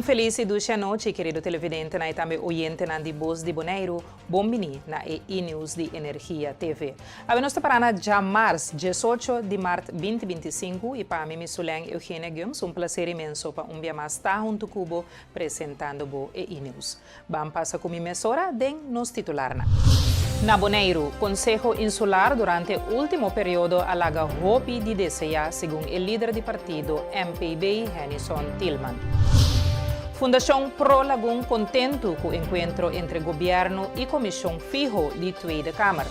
feliz e dulce noite, querido televidente e também oyente na de Voz de Bonaire, bombini na E-News de Energia TV. A nós para já março, 18 de março 2025, e para mim, Suleng Eugênia Gomes, prazer imenso para dia mais estar junto cubo apresentando o E-News. Vamos passar com a emissora de nos titular. Na Bonaire, Conselho Insular durante o último período alaga roupa de desejar, segundo o líder do partido MPB, Henison Tillman. Fundação Pro Lagoon contento com o encontro entre governo e comissão fijo de Tweede Câmara.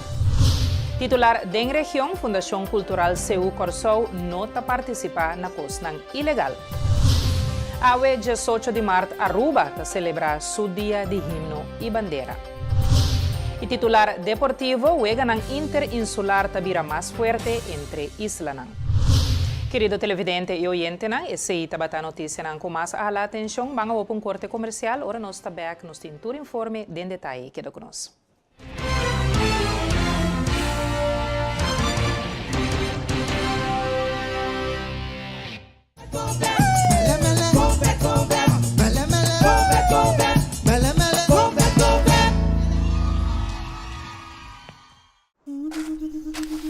Titular da região, Fundação Cultural Seu Corsou, nota participar na costa ilegal. Awe 18 de março, Aruba está celebrar seu dia de himno e bandeira. E titular deportivo, o Eganang Interinsular tabira mais forte entre Islanang. Querido televidente e oyente, esse é a notícia com mais a atenção. Vamos a um corte comercial. Ora, nós estamos back, nos tem todo informe de detalhe. Queda conosco.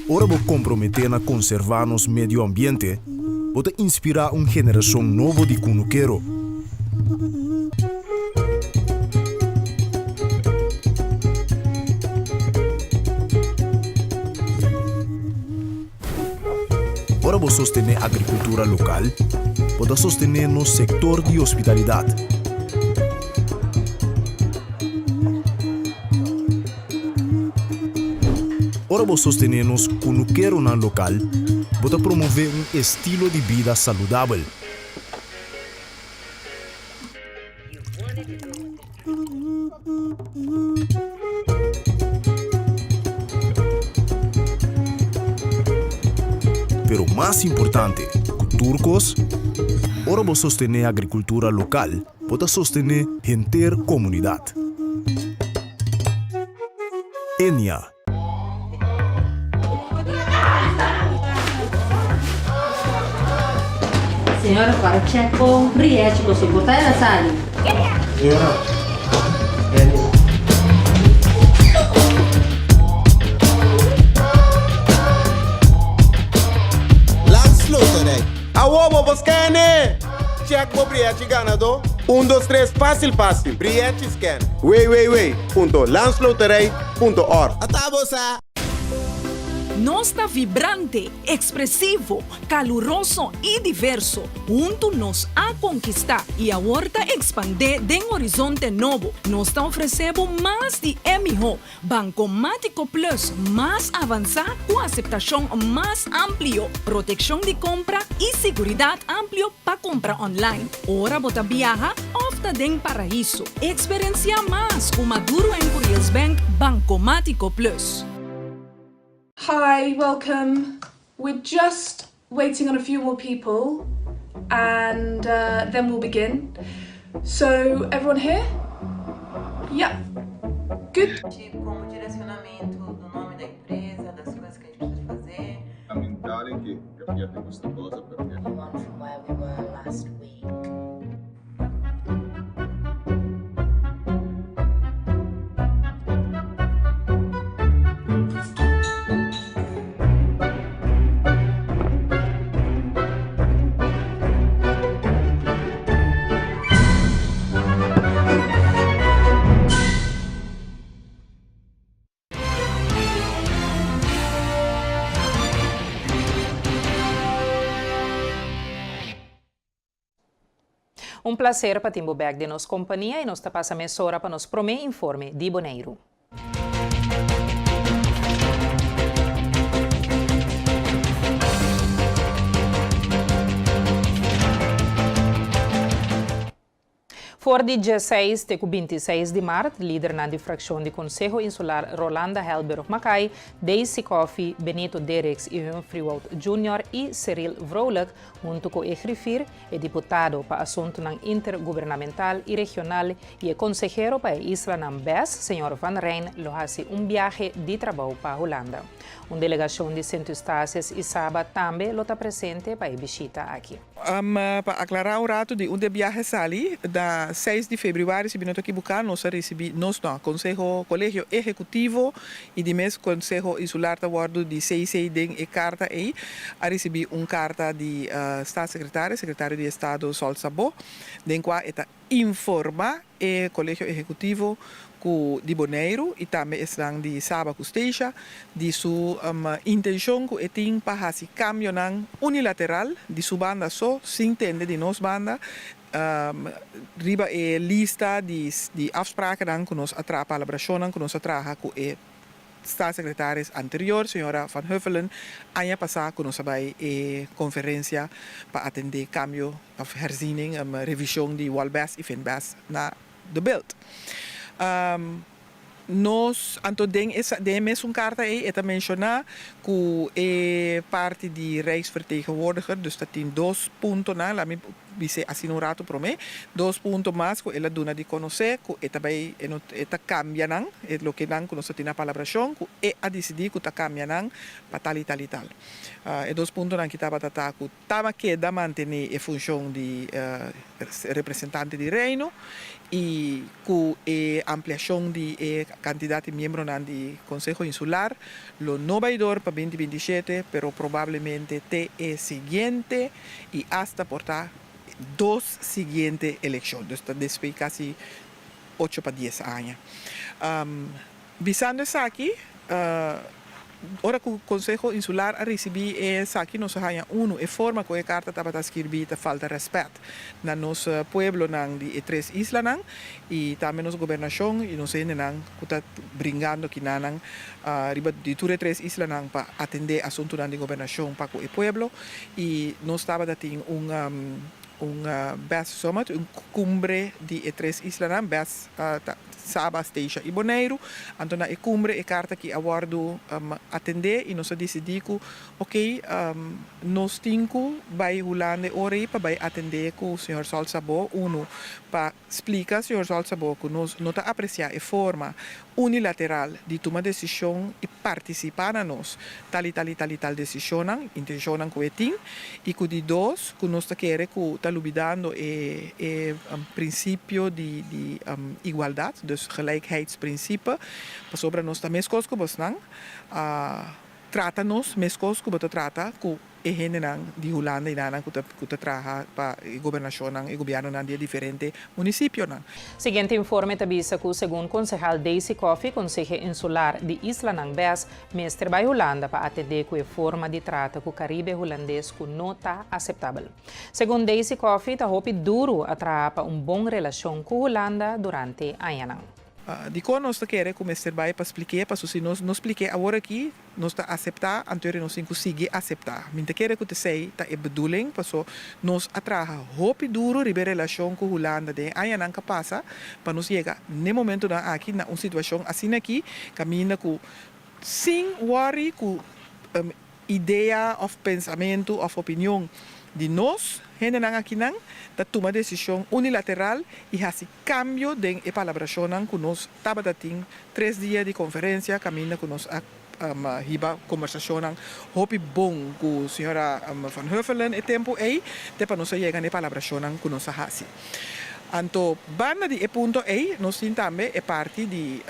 Ora vou comprometer a conservar nosso meio ambiente, vou inspirar uma geração nova de cunuqueiro. Ora vou sostener a agricultura local, vou sostener no setor de hospitalidade. Ora vou sostener nos cunuqueiro na local, vou promover um estilo de vida saudável. Pero mais importante, com turcos, ora vou sostener a agricultura local, vou sostener a inteira comunidade. Enia. Senhora, para checo, briete, você botar ela sali. Senhora, Landsluterei. Awobo, Boscane! Check o briete ganador. 1, 2, 3, fácil. Briete scan. Wait. Landsluterei.org. Atabosa. Nosta vibrante, expressivo, caluroso e diverso, junto nos a conquistar e a horta expandir de um horizonte novo. Nós oferecemos mais de MHO, Bancomático Plus, mais avançado com aceitação mais amplo, proteção de compra e segurança amplo para compra online. Ora bota viaja, ofta den paraíso. Experiencia mais com Maduro em Curious Bank Bancomático Plus. Hi, welcome. We're just waiting on a few more people and then we'll begin. So, everyone here? Yeah. Good. Como direcionamento do nome da empresa, das coisas que a gente precisa fazer. Lamentare che capiate questa cosa perché From where we were last week. Prazer para timbo back de nos companhia e nos passa a mesora para nos promer informe de Bonaire. For de 16 até 26 de março, líder na difração do Conselho Insular Rolanda Helberg Macai, Daisy Coffey, Benito Dereks e Humphrey Wout Jr. e Cyril Vrolijk, junto com o Egrifir, é deputado para assunto intergovernamental e regional e é consejero para a Isla Nambes, Sr. Van Rijn, lo hace viaje de trabalho para a Holanda. Uma delegação de Centro Estácias e Saba também está presente para a visita aqui. Para aclarar um rato de onde viaja sali, da 6 de fevereiro, se vindo aqui buscar, nós recebemos Conselho Colégio Executivo e de mês Conselho Insular da Guardo de 6 e carta aí, a receber carta de Staatssecretário, Secretário de Estado Sol Sabo, den qual está informa o Colégio Executivo de Bonaire e também estão de Saba Custeja de sua intenção que tem para fazer cambio unilateral de sua banda só, sem entender de nossa banda, riba a lista de afspraken que nós atrapa a colaboração que nós atraja com o staatssecretário anterior, senhora Van Huffelen, ano passado que nós vai a conferência para atender cambio, herziening, revisão de Walbest e Finbest na de beeld. Nós, então, demos carta aí, eta mencionar que é parte de Rijksvertegenwoordiger, dus dat tem 2 pontos, lá me disse assim um rato para mim, 2 pontos mais que ela dona de conhecer, que eta vai, eta cambia não, é o que não, que nós temos a palabração, que é a decidir que eta cambia não, para tal e tal e tal. É 2 pontos não que estava tratando, que estava que da manter a função de representante de reino, e com a ampliação de quantidade de membros do Conselho Insular, lo no vai dar para 2027, pero provavelmente te é seguinte e hasta portar 2 seguintes eleições, desde quase 8 para 10 anos. Visando isso aqui, ora que o Conselho Insular a receber essa aqui nós ganha a forma que a carta estava escrita falta respeito na nosso pueblo de 3 islas e também nossa governação e nós ainda que está brincando que nan riba de 3 islas para atender assunto de governação para o pueblo e nós estava tendo best summit, cumbre de 3 islas, best Saba, Steja e Bonaire. Então, na cumbre, a carta que aguardo atender e nós decidimos que, nós temos vai Holanda ora para atender com o senhor Sol Sabo, para explicar ao senhor Sol Sabo que nós não apreciamos a forma unilateral de tomar decisão e participar na nós tal decisão, intenção que tem e que de 2 que nós queremos que está lubidando o princípio de igualdade, dus gelijkheidsprincipe, pas sobre nós também coisas que nós não trata-nos, mas coisas que nós trata que é gente de Holanda e nada que trabalha para a governação e o governo de diferentes municípios. Seguinte informe avisa que, segundo o concejal Daisy Coffey, Conselho Insular de Isla Nangbes, mestre vai Holanda para atender com a forma de trato com o Caribe holandês que não está aceitável. Segundo Daisy Coffey, está duro atrapa boa relação com a Holanda durante a ano. De quando nós queremos começar para explicar, para se nós explicar agora aqui, nós está aceitar, anterior nós conseguir aceitar. Minha quer que te sei, tá é bedoeling, para nós atraja hope duro ribe relação com a Holanda de aí não passa, para nós chegar no momento na aqui na uma situação assim aqui, caminha com sem worry com ideia of pensamento of opinião de nós, gente não aqui não, da toma decisão unilateral e esse cambio de palabração que nós estava tendo 3 dias de conferência, caminha que nós hiba conversação hope bom com a senhora Van Huffelen e tempo aí, depois nós chega na palabração que nós faz. Então, banda de ponto aí, nós temos também a parte de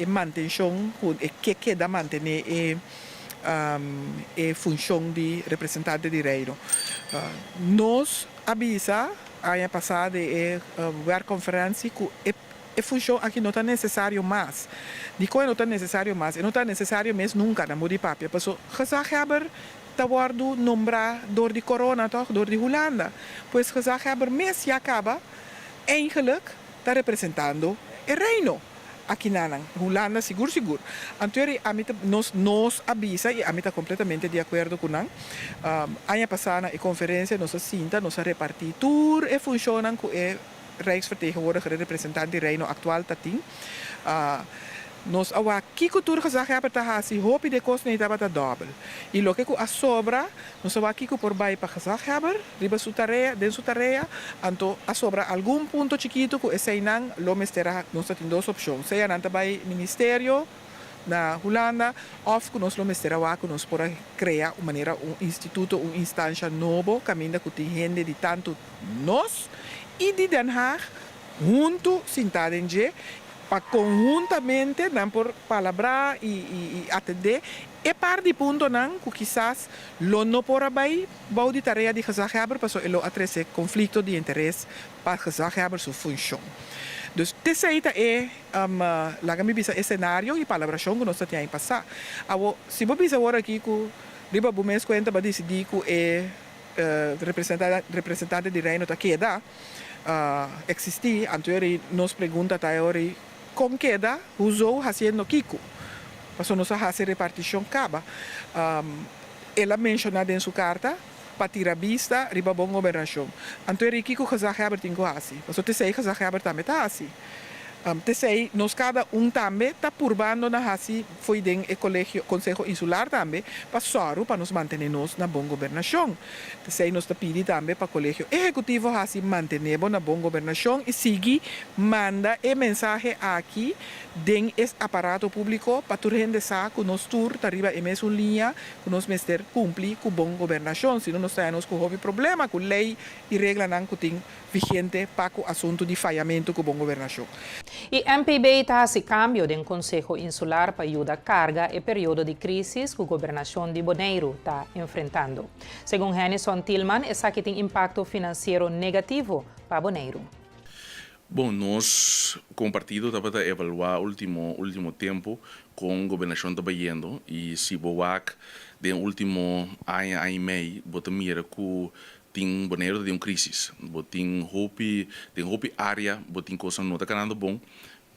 manutenção que queda manter a função de representante de reino. Nós avisa ano passado a conferência que a função aqui não está necessário mais. De que não está necessário mais, não está necessário mesmo nunca na muda papia. Porque gezag hebben está guardo nombrar door de corona toch, door de Holanda. Pois gezag hebben mês já acaba, eigenlijk está representando o reino. Aqui na Holanda, seguro. Então, nós avisa e a mim está completamente de acordo com nós. Ano passado, na conferência, nós sinta, nós repartir tudo e funciona com o Rijksvertegenwoordiger, representante do reino atual, tatim. Nós awa kiko tur gezag hebben te hasi hopi de kost niet hebben te dobel. E lo que a sobra, nós awa kiko por bai para gezag hebben, riba su tarea, den su tarea, anto a sobra algum ponto chiquito que esse não lo mestera, nós tem 2 opções. Seja nanta bai ministerio, na Holanda, of que nós vamos ter que nós por criar uma maneira instituto, instância novo, caminho que tem gente de tanto nós e de Den Haag, junto, sentado em G, para conjuntamente, não por palavra e atender, e par de ponto não, que quizás lo no por aí, vou de tarefa de gezagheber, para ele atrese conflito de interesse para gezagheber sua função. Dus terceira é lá me bisa cenário e palabração que nós temos passar. Se você bisa agora aqui que riba bumes conta para decidir que é representante de reino da queda existir, anterior nos pergunta até agora com queda usou fazendo kiko. Passou nossa fazer repartição caba. Ela mencionada em sua carta para tirar vista riba bom governação. Anterior kiko gezagheber tingo assim. Passou terceiro gezagheber também tá assim. Terceiro, nós cada também está purbando na assim foi dentro do colégio Conselho Insular também para nos manter na boa governação. Terceiro, nós está pedindo também para o colégio executivo assim manter na boa governação e seguir manda a mensagem aqui dentro do aparato público para tu render saco nós tur arriba a mesma linha que nós mester cumprir com boa governação, senão nós temos com houve problema com lei e regra não que tem vigente para o assunto de falhamento com boa governação. E MPB está se cambio do Conselho Insular para ajudar a carga e período de crise que a governação de Bonaire está enfrentando. Segundo Henison Tillman, essa que tem impacto financeiro negativo para Bonaire. Bom, nós, como partido, estamos a evaluar o último tempo com a governação está indo e se boac de último ano e meio, bota mira que tem Bonaire de crise, tem área, tem coisa não está ganhando bom.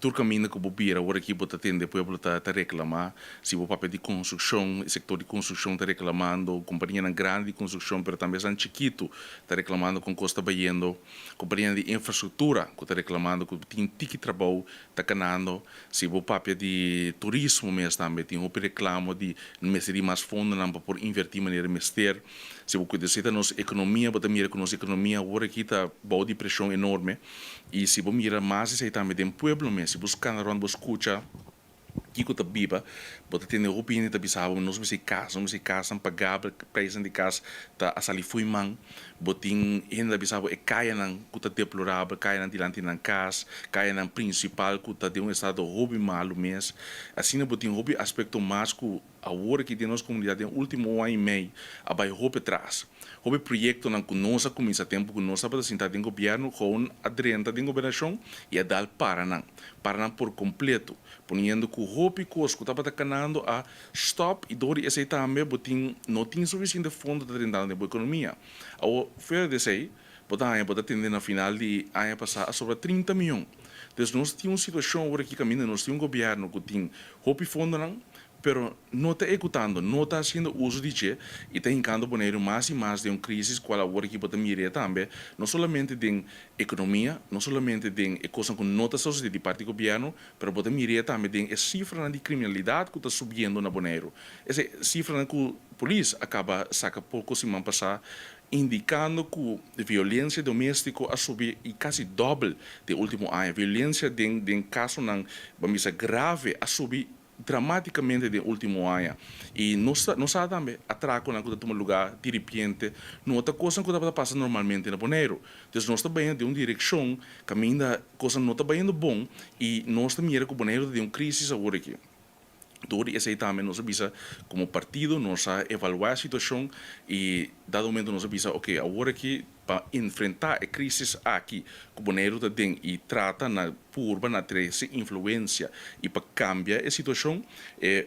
Todo caminho que o Bobira agora aqui bota atender o povo está reclamar, se o papel de construção, o setor de construção está reclamando, companhia grande de construção, mas também são chiquito está reclamando com costa baiendo, companhia de infraestrutura que está reclamando, que tem tique trabalho está ganhando, se o papel de turismo mesmo também tem um reclamo de investir mais fundo não para por invertir maneira investir, se o que deseja nossa economia, bota mira com nossa economia agora aqui está boa de pressão enorme e se o mira mais se também tem pueblo mesmo se buscar na ronda escuta que está biba bota ter a opinião da bisava não se casa pagável preço de casa tá a salir foi man botin ainda bisava é caia não que está deplorável caia não dilante na casa caia não principal que está de estado hobby malo mesmo assim botin hobby aspecto mais que a hora que tem nossa comunidade no último ano e meio a vai hobby atrás hobby projeto não conosco começa tempo conosco para sentar em governo com aderente de governação e a dar para não por completo ponendo que o hobby conosco estava canando a stop e dori esse também botin não tem suficiente fundo para tentar na economia ao fora de sei botar atender na final de ano passado sobre 30 milhões então nós temos uma situação agora que caminha nós temos um governo que tem hobby fundo não pero não está executando, não está fazendo uso de che e está indicando Bonaire mais e mais de uma crise qual agora que pode mirar também, não somente de economia, não somente de coisas que não está sucedendo de parte do governo, pero pode mirar também de cifra de criminalidade que está subindo na Bonaire. Essa cifra que a polícia acaba saca pouco semana passada indicando que a violência doméstica a subir e quase doble do último ano. A violência de caso não, vamos dizer, grave a subir dramaticamente no último ano e nós também atraco na coisa lugar de repente não outra coisa que está passando normalmente na Bonaire então nós estamos indo de uma direção caminho da coisa não está indo bom e nós estamos mirando que o Bonaire de uma crise agora aqui Dori esse também nós avisa como partido nós evaluar a situação e dado momento nós avisa ok agora aqui para enfrentar a crise aqui que o Bonaire está dentro e trata na purba na treze influência e para cambiar a situação é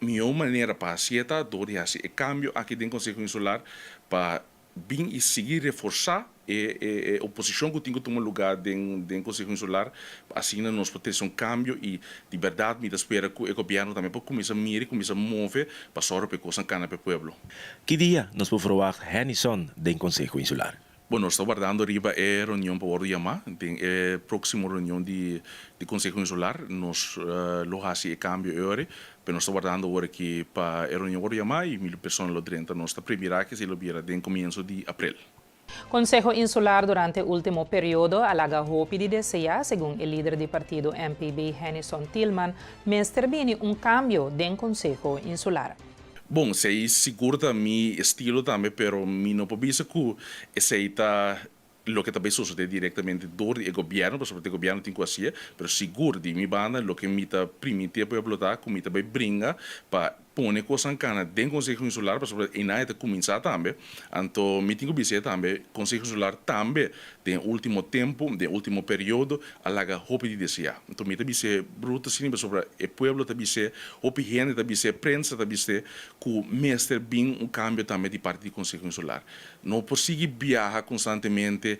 melhor maneira para aceitar Dori assim o cambio aqui dentro do Conselho Insular para vir e seguir reforçar a oposição que tem que tomar lugar dentro do Conselho Insular assim nós podemos ter um cambio e de verdade me espera que o governo também pode começar a mirar começar a mover para só para coisa cana para o povo. Que dia nós podemos falar Henison do Conselho Insular? Bom, nós estamos guardando arriba a reunião para o Yamá, a próxima reunião de Conselho Insular, nós logamos o cambio hoje, mas nós estamos guardando agora aqui para a reunião para o Yamá e 1.000 pessoas lá dentro, nós estamos preparando que se lo viera no começo de abril. Consejo Insular durante el último periodo alaga hopi di desea, según el líder del partido MPB, Hennison Tillman, Mr. Bini un cambio del Consejo Insular. Bom, sei seguro da mi estilo também, pero mi não pode dizer que aceita lo que também sucede diretamente do governo, porque o governo tem que fazer, pero seguro de mi banda, lo que me está permitir para explotar, como me também brinca para pone coisa em cana dentro do Conselho Insular, porque e nada começar também, então me tenho que dizer também, Conselho Insular também tem último tempo, tem último período, alaga hopi de desejar. Então me também dizer bruto sim, sobre o povo também dizer, hopi gente também dizer, prensa também dizer, que o mestre bem cambio também de parte do Conselho Insular. Não consegue viajar constantemente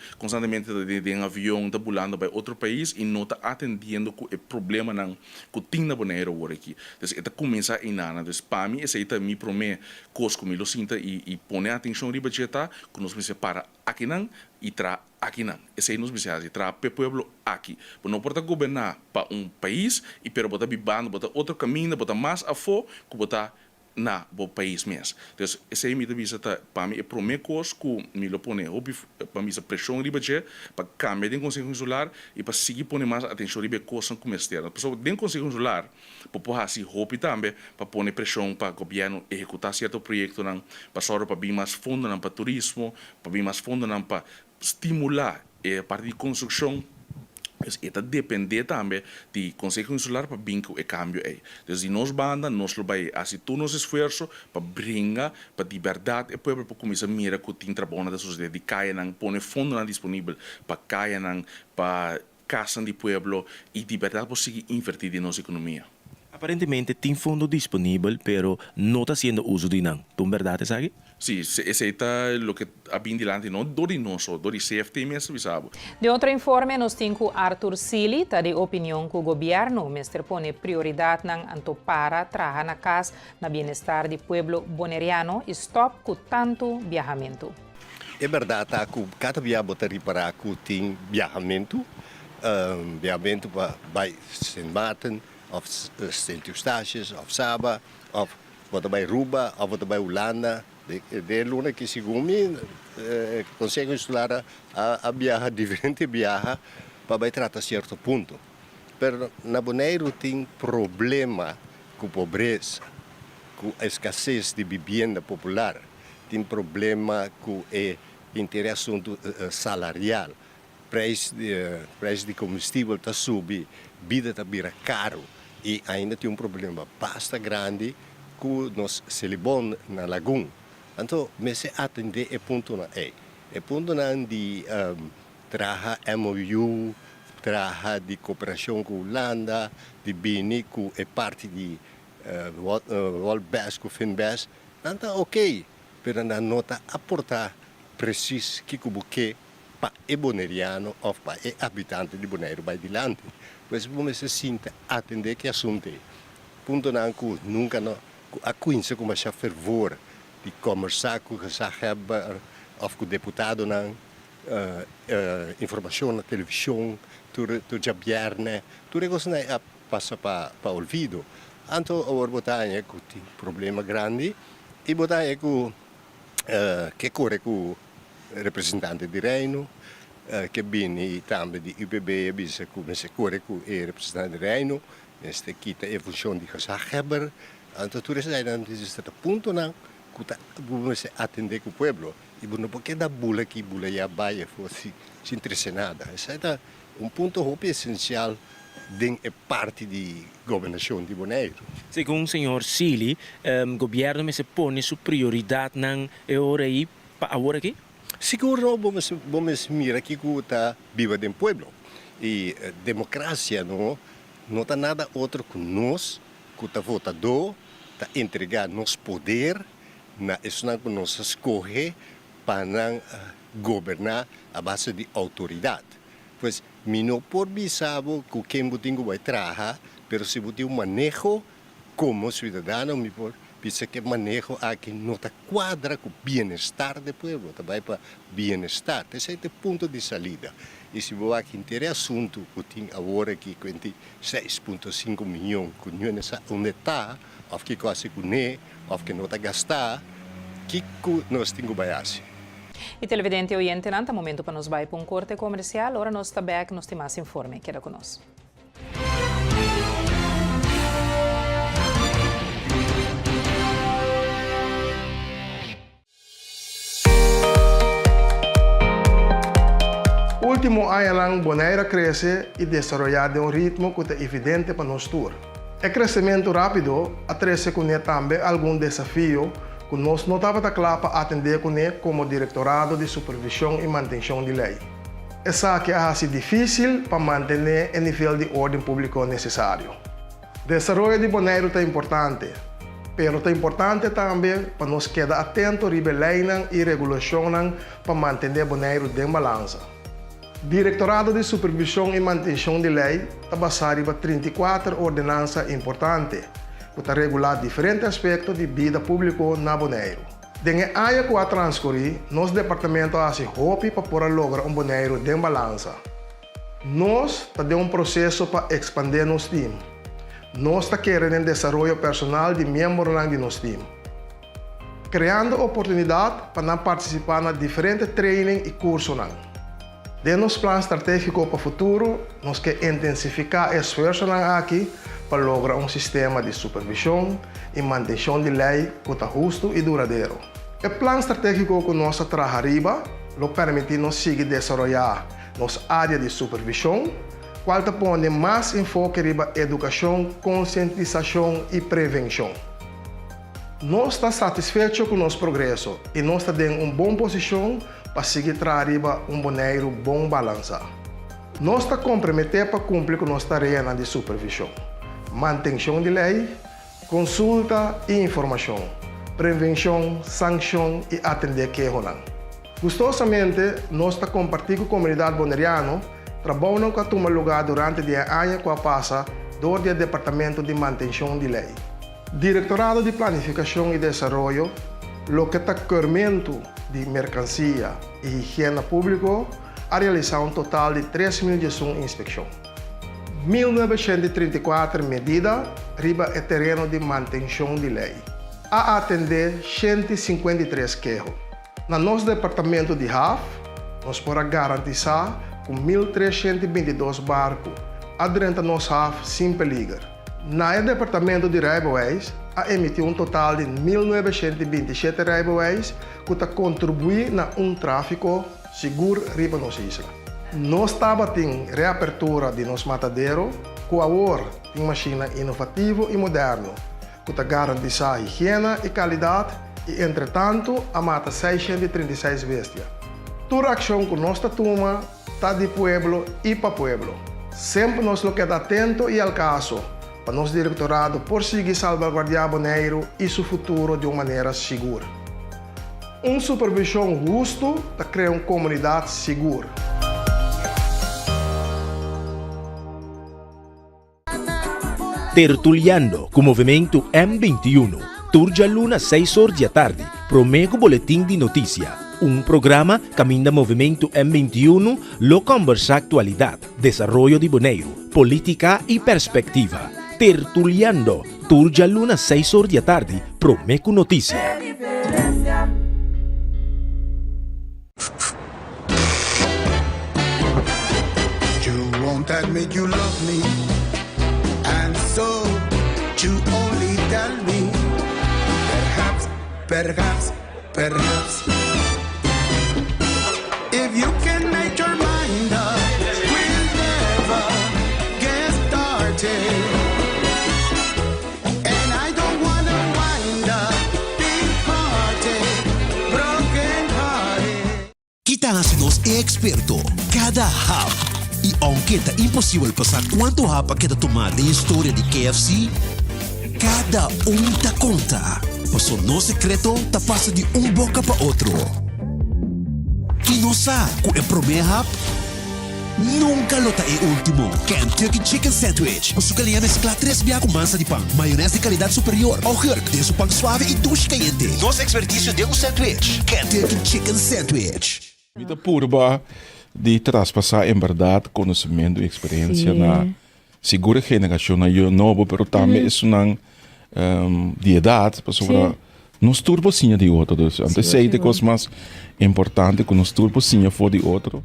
de avião, tá volando para outro país e não está atendendo o problema não que tem na Bonaire agora aqui. Então, está começar a nada. Para mim, esse aí também promete coisas como eu sinto e põe atenção riba de que nós me para aqui não e tra aqui não. Esse aí nos me diz, tra para o povo aqui. Não pode governar para país e pero botar bibando, botar outro caminho, botar mais a fora, que botar na o país mesmo. Então, esse aí me diz para mim é promete coisas que me lo põe para mim essa pressão riba de para cambiar de Conselho Insular e para seguir põe mais atenção riba coisas como externa. Pessoal, dentro do Conselho Insular, para pôr assim hopi também para pôr pressão para o governo executar certo projeto não, para só para vir mais fundo não para turismo, para vir mais fundo não para estimular a parte de construção. Está depender também do Conselho Insular para vincular o cambio aí. Então, se nós banda, nós vai fazer todo nosso esforço para brincar, para de verdade, o povo para começar a mirar que tem trabalho da sociedade, de caia não, põe fundo não disponível para caia não, para casa do povo e de verdade conseguir invertir em nossa economia. Aparentemente tem fundo disponível, pero não está sendo uso de não. Tu verdade, sabe? Sim, esse é o que a bem dilante não do nosso, do CFT mesmo, sabe? De outro informe, nós temos Arthur Sili, tá de opinião que o governo mestre põe prioridade nang anto para trabalhar na casa na bem-estar do povo boneriano e stop com tanto viajamento. É verdade que cada dia botar para que tem viajamento para Sint Maarten, of Sint Eustatius, of Saba, of botar para Aruba, of botar para Holanda. De luna que segundo me consegue estudar a viajar diferente viaja para tratar certo ponto. Pero na Bonaire tem problema com pobreza, com a escassez de vivenda popular, tem problema com a interação salarial, preço de combustível está subindo, vida está vira caro e ainda tem problema bastante grande que nós celebamos na Laguna. Então, se atender é ponto na ponto na de trabalhar MOU, trabalhar de cooperação com a Holanda, de Bini, que é parte de World Bank, com Finbest, então ok, mas não está aportar preciso que o para o boneriano ou para o habitante de Bonaire vai adiante. Mas vamos se sinta atender que assunto é. Ponto na que nunca a coisa como a fervor de conversar com o Saheber ou com o deputado na informação na televisão, tu já vierne, tu negócio a passa para olvido. Então, agora botar que tem problema grande e botar que corre com o representante de Reino, que vem também de UPB, bisa que se corre com o representante de Reino, este kita é função de Saheber. Então, tu recebe nesse ponto não vamos atender com o povo e não porque da bula que bula já vai fosse se interessa nada. Esse é ponto essencial dentro parte de governação de Bonaire. Segundo o senhor Sili, o governo se põe sua prioridade na hora aí para agora aqui? Seguro vamos mirar que está viva do povo e democracia não está nada outro que nós que está votador está entregar nosso poder na isso que nós escolhe para governar a base de autoridade. Pois, não por saber que quem vai trabalhar, mas se você manejo como cidadão, me por pensa que manejo aqui não está quadra com o bem-estar do povo, também para bem-estar. Esse é o ponto de saída. E se você aqui interessa assunto, que tem agora aqui 6,5 milhões, que não é onde está, ou que quase que não, ou que não está gastar, que nós temos que fazer. E televidente e oyente, nanta momento para nos vai para um corte comercial, ora nós está back, nós temos mais informe, queda conosco. Último año lang Bonaire cresce e desarrollar de um ritmo que é evidente para nós tour. O crescimento rápido atrese com também algum desafio que nós não estava claro para atender com como Diretorado de Supervisão e Manutenção de Lei. Essa que é difícil para manter o nível de ordem público necessário. O desenvolvimento de Bonaire é importante, mas é importante também para nós quedar atentos à lei e regulação para manter Bonaire em balança. Diretorado de Supervisão e Manutenção de Lei está basado em 34 ordenanças importantes que regular diferentes aspectos de vida pública na Bonaire. Dentro da área que a transcorrer, nosso departamento faz hope para poder lograr Bonaire em balança. Nós temos processo para expandir nosso time. Nós queremos desenvolver personal de membros de nosso time. Criando oportunidade para participar em diferentes training e cursos. De nosso plano estratégico para o futuro, nós queremos intensificar esforços aqui para lograr sistema de supervisão e manutenção de lei que é justo e duradouro. O plano estratégico que nós trabalhamos nos permite nos seguir desenvolver nossa área de supervisão, qual põe mais enfoque em educação, conscientização e prevenção. Nós estamos satisfeitos com o nosso progresso e nós estamos em uma boa posição para seguir trabalhando Bonaire bom balança. Nós estamos comprometidos para cumprir com nossa tarefa de supervisão, manutenção de lei, consulta e informação, prevenção, sanção e atender queixas. Gostosamente, nós estamos compartilhando com a comunidade bonaeriana, trabalhando que toma lugar durante o ano que passa do Departamento de Manutenção de Lei. Diretorado de Planificação e Desenvolvimento, lo que está correndo de mercancia e higiene público, a realizar um total de 3.001 inspecções. 1.934 medidas riba o terreno de manutenção de lei, a atender 153 queixos. No nosso departamento de RAF, nós podemos garantizar com 1.322 barcos aderentes ao nosso RAF sem perigo. No departamento de Railways, a emitiu um total de 1.927 railways que contribuem na tráfego seguro riba nossa isla. Nós estamos em reapertura de nosso matadeiro, com agora uma máquina inovativa e moderna, que garantiza a higiene e qualidade e, entretanto, a mata 636 bestias. Toda a ação que nós tomamos está de pueblo e para pueblo. Sempre nós quedamos atentos e ao caso, para nosso diretorado prosseguir salvaguardar Bonaire e seu futuro de uma maneira segura. Uma supervisão justa para criar uma comunidade segura. Tertuliando com o movimento M21, turja luna 6 horas da tarde, promego boletim de notícia. Programa caminha movimento M21, lo conversa atualidade, desenvolvimento de Bonaire, política e perspectiva. Tertuliando, turja luna 6 horas da tarde, promego notícia. You won't admit you love me, and so you only tell me, perhaps. If you can make your mind up, we'll never get started. And I don't wanna wind up big-hearted, broken-hearted. Quitándonos experto cada hap. E aunque é impossível passar quanto hap que tomar de história de KFC, cada tá conta. Mas o nosso secreto tá passa de boca para outro. E não sabe que é primeiro hap? Nunca lo tá é último. Kentucky Chicken Sandwich. O sucalhã mescla 3 biá com massa de pão, maionese de qualidade superior, orgulho de su pão suave e duche quente. Nossa expertise de sandwich. Kentucky Chicken Sandwich. Vida purba de traspassar em verdade conhecimento e experiência na segura geração na novo, pero também é uma de idade, pessoa nos turbosinha de outro. Dus, antes sei de coisas mais importantes que nos turbosinha for de outro.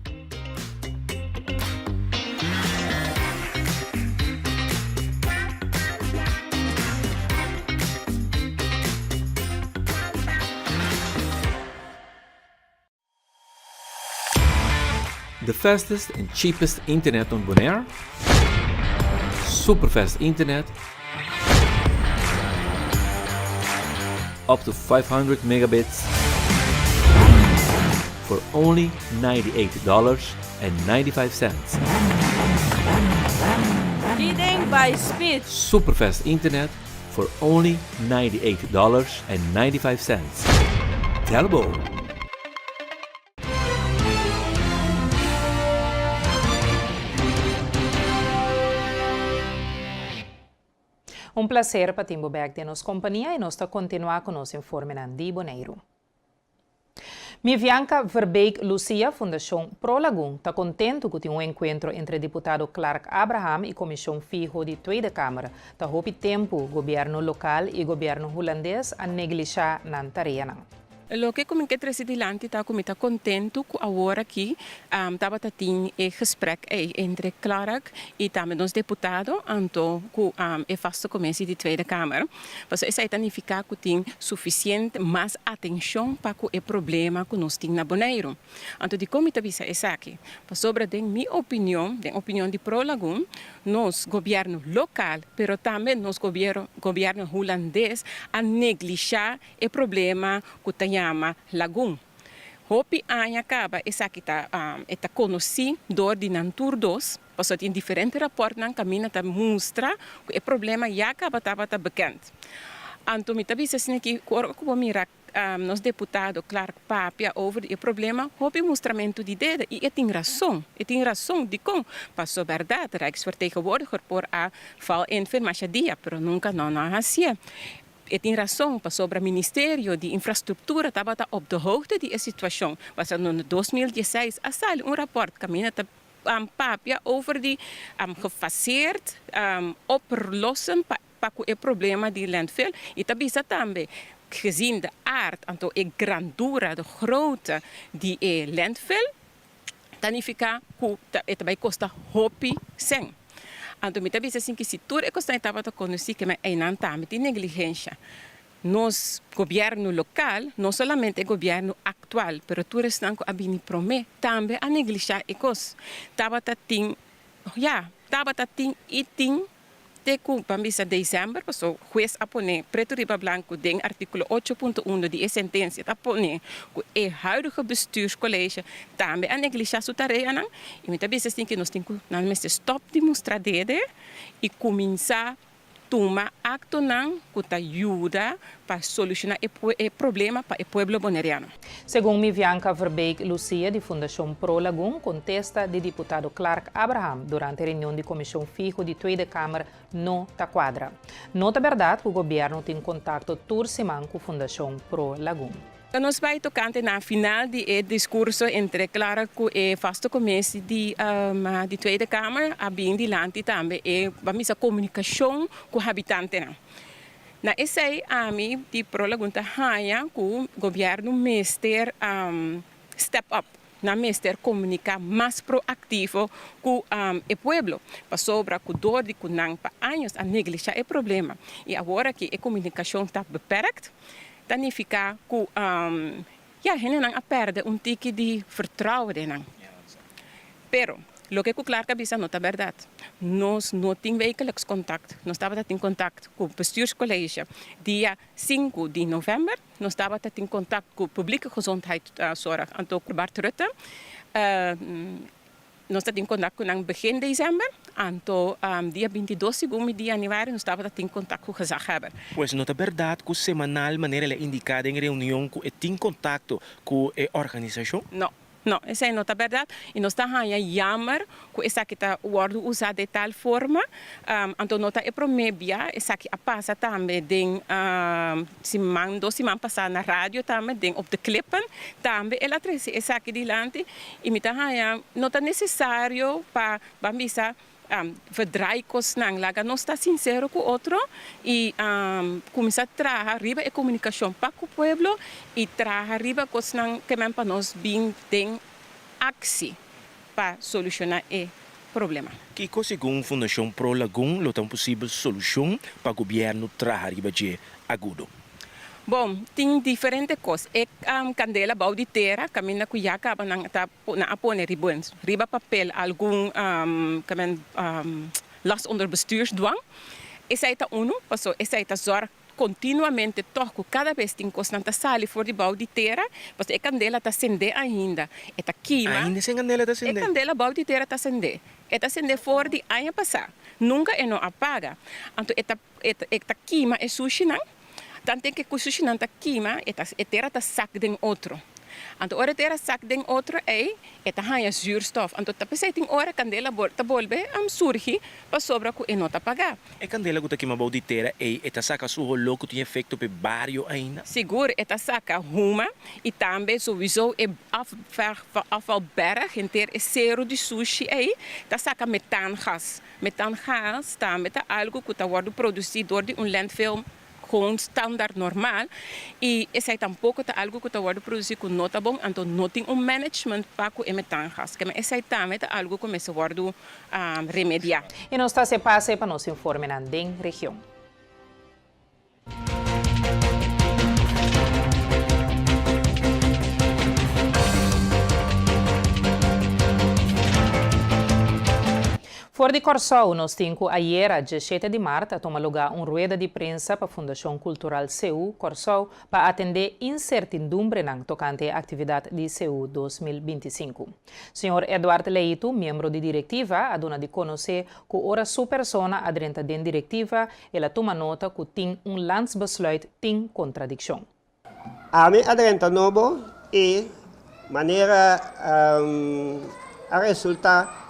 The fastest and cheapest internet on Bonaire. Super fast internet. Up to 500 megabits. For only $98.95. Leading by speed. Super fast internet for only $98.95. Telbo. Um prazer para Timbo Beck de nossa companhia e nós está continuar com nosso informe de Bonaire. Mivianca Verbeek Lucia, Fundação Pro Lagoon, está contente com um encontro entre deputado Clark Abraham e Comissão Fijo de Tweede Câmara. Está houve tempo governo local e governo holandês a negligenciar na tarefa. Lo que como que presidente está contento com agora aqui estava tendo gesprek entre Clark e também os deputados então com a vaste comissão de Tweede Kamer. Mas isso significa que tem suficiente mais atenção para o problema que nós temos na Bonaire. Então de como está isso aqui. Sobre a minha opinião, a opinião de Pro Lagoon, nós governo local, pero também nós governo holandês a negligenciar o problema que tem Lagoon. Hopi anya acaba essa que está conhecido de Nantur 2, porque em diferentes rapportos na caminho tá mostra que o problema já acaba tá bekend. Então me tabi se que como mira nos deputado Clark Papia over o problema hopi mostramento de ideia e tem razão de com passou verdade Rijksvertegenwoordiger por a val informação dia, pero nunca não assim. E tem razão sobre o Ministério de Infraestrutura estava op de hoogte de situação. Was in 2016 sal rapport caminha papia over die gefaseerd oplossen para o problema de landfill. E também também gezien de aard, então a grandura, de grootte de landfill, significa que het bij kosta hopi sen. Então, me também assim que se tudo é coisa estava a conhecer que é não tá, tem negligência. Nos governo local, não somente o governo atual, pero tudo estão a bini promete também a negligenciar e coisa. Tava tem e tem de culpa misa dezembro, passou o juiz a poner preto riba blanco den artigo 8.1 de sentença a poner que o huidige bestuurscollege também a negligenciar sua tarefa não e me também assim que nós temos que stop de mostrar dede e começar tomar acto não que ajuda para solucionar o problema para o povo bonaireano. Segundo Mivianca Verbeek Lucia, de Fundação Pro Lagoon, contesta de deputado Clark Abraham durante a reunião de Comissão Fijo de Tweede Câmara não está quadra. Nota verdade que o governo tem contato turciman com a Fundação Pro Lagoon. Nós vamos tocar na final do discurso entre Clark e a vaste comissão de Tweede Câmara, a bem de lante também e vamos a comunicação com os habitantes. Na essa a mim de Pro Lagoon hanya que o governo mester step up. Na mester comunicar mais proativo com o povo, para sobre a dor de kunang para anos a negligenciar o problema. E agora que a comunicação está beperkt, significa que gente não perde tique de vertrouwen. Pero, lo que claro que bisa não é verdade. Nós não temos wekelijks contact. Nós estávamos em contato com o bestuurscollege. Dia 5 de novembro, nós estávamos em contato com o publieke gezondheidszorg, Anton Bart Rutte. Nós estamos em contato com o begin dezembro, então dia 22 de janeiro nós estamos em contato com o gezaghebber. Pois não é verdade que semanal maneira é indicada em reunião que tem contato com a organização? Não, isso não é verdade. E nós estamos jammer que essa que está usada de tal forma, então nós estamos promebia essa que passa também de semana passada na rádio também, op de clippen também ela traz essa aqui dilante e me não é necessário para bambisa verdraai kosnang laga não está sincero com o outro e começar a trabalhar riba a comunicação para o pueblo e trabalhar riba kosnang que para nós bem tem ação para solucionar o problema. Que segundo a Fundação Pro Lagoon, lo tem possível solução para o governo trabalhar riba de agudo? Bom, tem diferentes coisas. É candela bauditeira, caminha com jaca, na apone riba papel, algum last onder bestuursdwang. Essa é passou, essa é zorg continuamente toco cada vez tem constante sali for de bauditeira, mas a candela está acende ainda. Eta queima. Ainda sem candela está acende. A candela bauditeira está acende. Eta acende for de ano passar. Nunca é não apaga. Então eta queima é sushi não. Dan denk ik que não está queima, etera está sac den outro. Então, ora etera sac den outro eta hanya zuurstof. Então, tá pensei tem ora candela tá bolbe surge para sobra que não tá pagar. E candela que tá queima bauditeira eta saca suho louco tem efeito pe barrio ainda. Seguro, eta saca ruma e também sowieso é afvalberg inteiro é zero de sushi tá saca metaangas. Metaangas também tá algo que tá word produzido de landfill gewoon standaard normaal. E esse é tampouco algo que está sendo produzido com nota bom, então não tem management para o metangas. Que esse é também algo que começa a remediar. E nós está se passa para nos informar na região. Fora de Corsol, nós temos ayer, a 17 de março, toma lugar uma rueda de prensa para a Fundação Cultural CEU Corsol para atender incertidumbre na tocante à atividade de CEU 2025. Senhor Eduardo Leito, membro de diretiva, a dona de conhecer que ora sua persona adrenta da diretiva, ela toma nota que tem landsbesluit tem contradição. A mim adrenta novo e maneira a resultar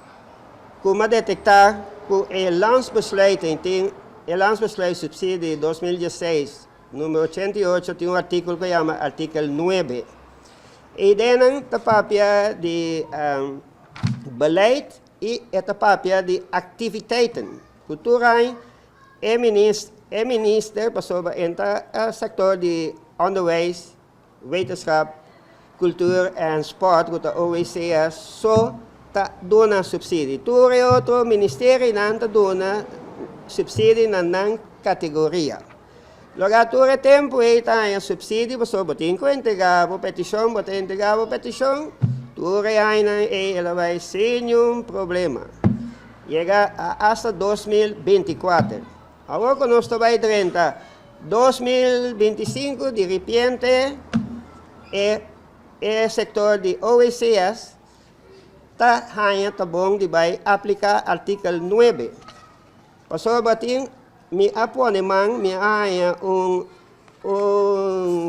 como detectar que o landsbesluit tem o landsbesluit subsídio 2016, número 88, tem artigo que chama artigo 9. E dentro da papia de beleid e a papia de activiteiten. Cultuur é minister para sobre o setor de onderwijs, wetenschap, cultuur en sport, que a OECS só dona subsídio. Tu é outro ministério que dona subsídio na categoria. Logo, tu é tempo e tem subsídio, você tem que entregar a petição, tu é ainda ela vai sem nenhum problema. Chega até 2024. Agora que nós estamos dentro 2025, de repente, é setor de OECS tá bom de vai aplicar artigo 9. Passou batin me apone man me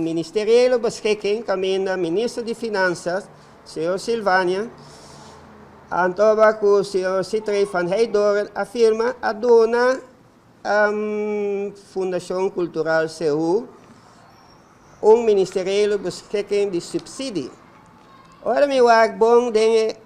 ministério beschikking caminho ministro de finanças senhor Silvânia antoba que o senhor Citrei van Heidoren afirma a dona Fundação Cultural CEU ministério beschikking de subsídio. Ora, meu bom den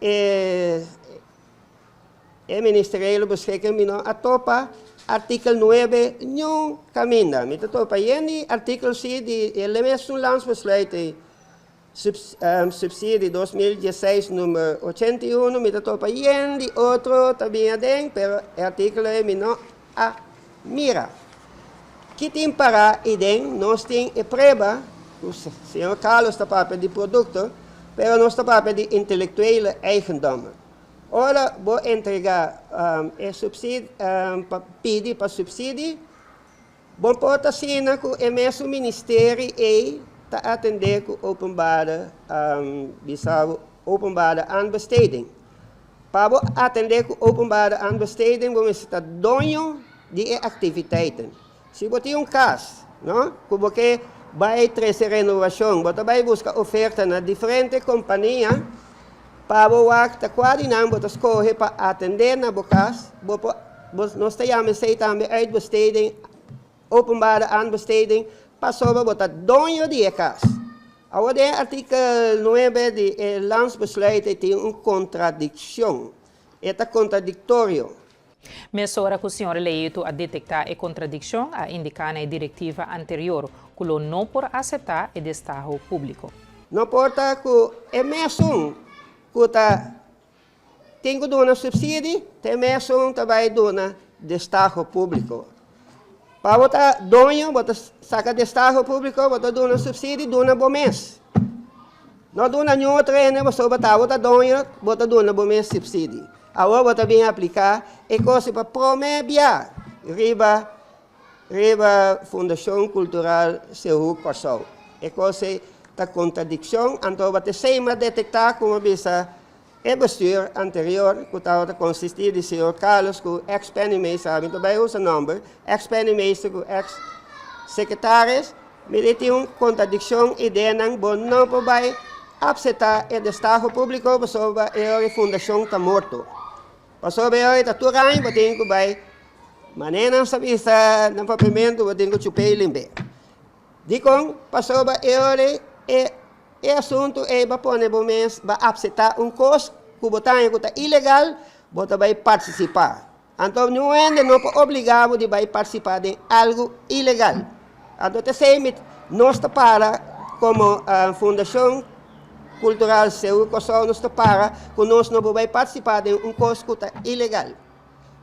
ministério beschikking a topa artigo 9 não caminha. Me topa yendi artigo 6 de elementos landsbesluit subsídio 2016 número 81 me topa yendi outro também den pero artigo me não a mira. Que tem para idem nós tem prova o senhor Carlos está para de produto pero nós estamos para de intelectuele eigendom. Ora, vou entregar subsídio, pedir para subsídio, bom pode assinar que o mesmo ministério está atender com openbare aanbesteding. Para atender com openbare aanbesteding, vamos estar dono de atividades. Se você tem caso, não? Porque vai trazer renovação, você vai buscar oferta na diferentes companhias para o quase não você escolhe para atender na bocas, nós temos também uitbesteding, openbare aanbesteding, para sobre você dono de casa. Agora, o artigo 9 de landsbesluit tem uma contradição, é contraditório. Mesora que o senhor eleito a detectar a contradição a indicar na diretiva anterior, que o não por aceitar o destaque público. Não importa que é mesmo que tem que dar subsídio, tem mesmo também dar destaque público. Para botar dono, botar saca destaque público, botar dar subsídio, dar bom mês. Não dar nenhum treino, você botar dono, botar dar bom mês subsídio. Agora botar bem aplicar e coisa para promover riba Fundação Cultural Seu Corsol. E coisa da contradição, então você sempre detectar como bisa o bestuur anterior, que estava consistir de senhor Carlos, que o ex-penningmeester, então bij onze number, ex-penningmeester, que o ex-secretaris, me tem uma contradição ideia não não vai aceitar o destaque público sobre a fundação está morto. Sobre a está tudo bem, mas tem que vai maneira sabe está no papamento, mas tem que chupar limpe. Dicom, sobre e assunto é para pôr no mês para aceitar custo que botar que está ilegal, bota vai participar. Então não é obrigado de vai participar de algo ilegal. Então se nós para como a Fundação Cultural Seu Corsol nós para que nós não vai participar de custo que está ilegal.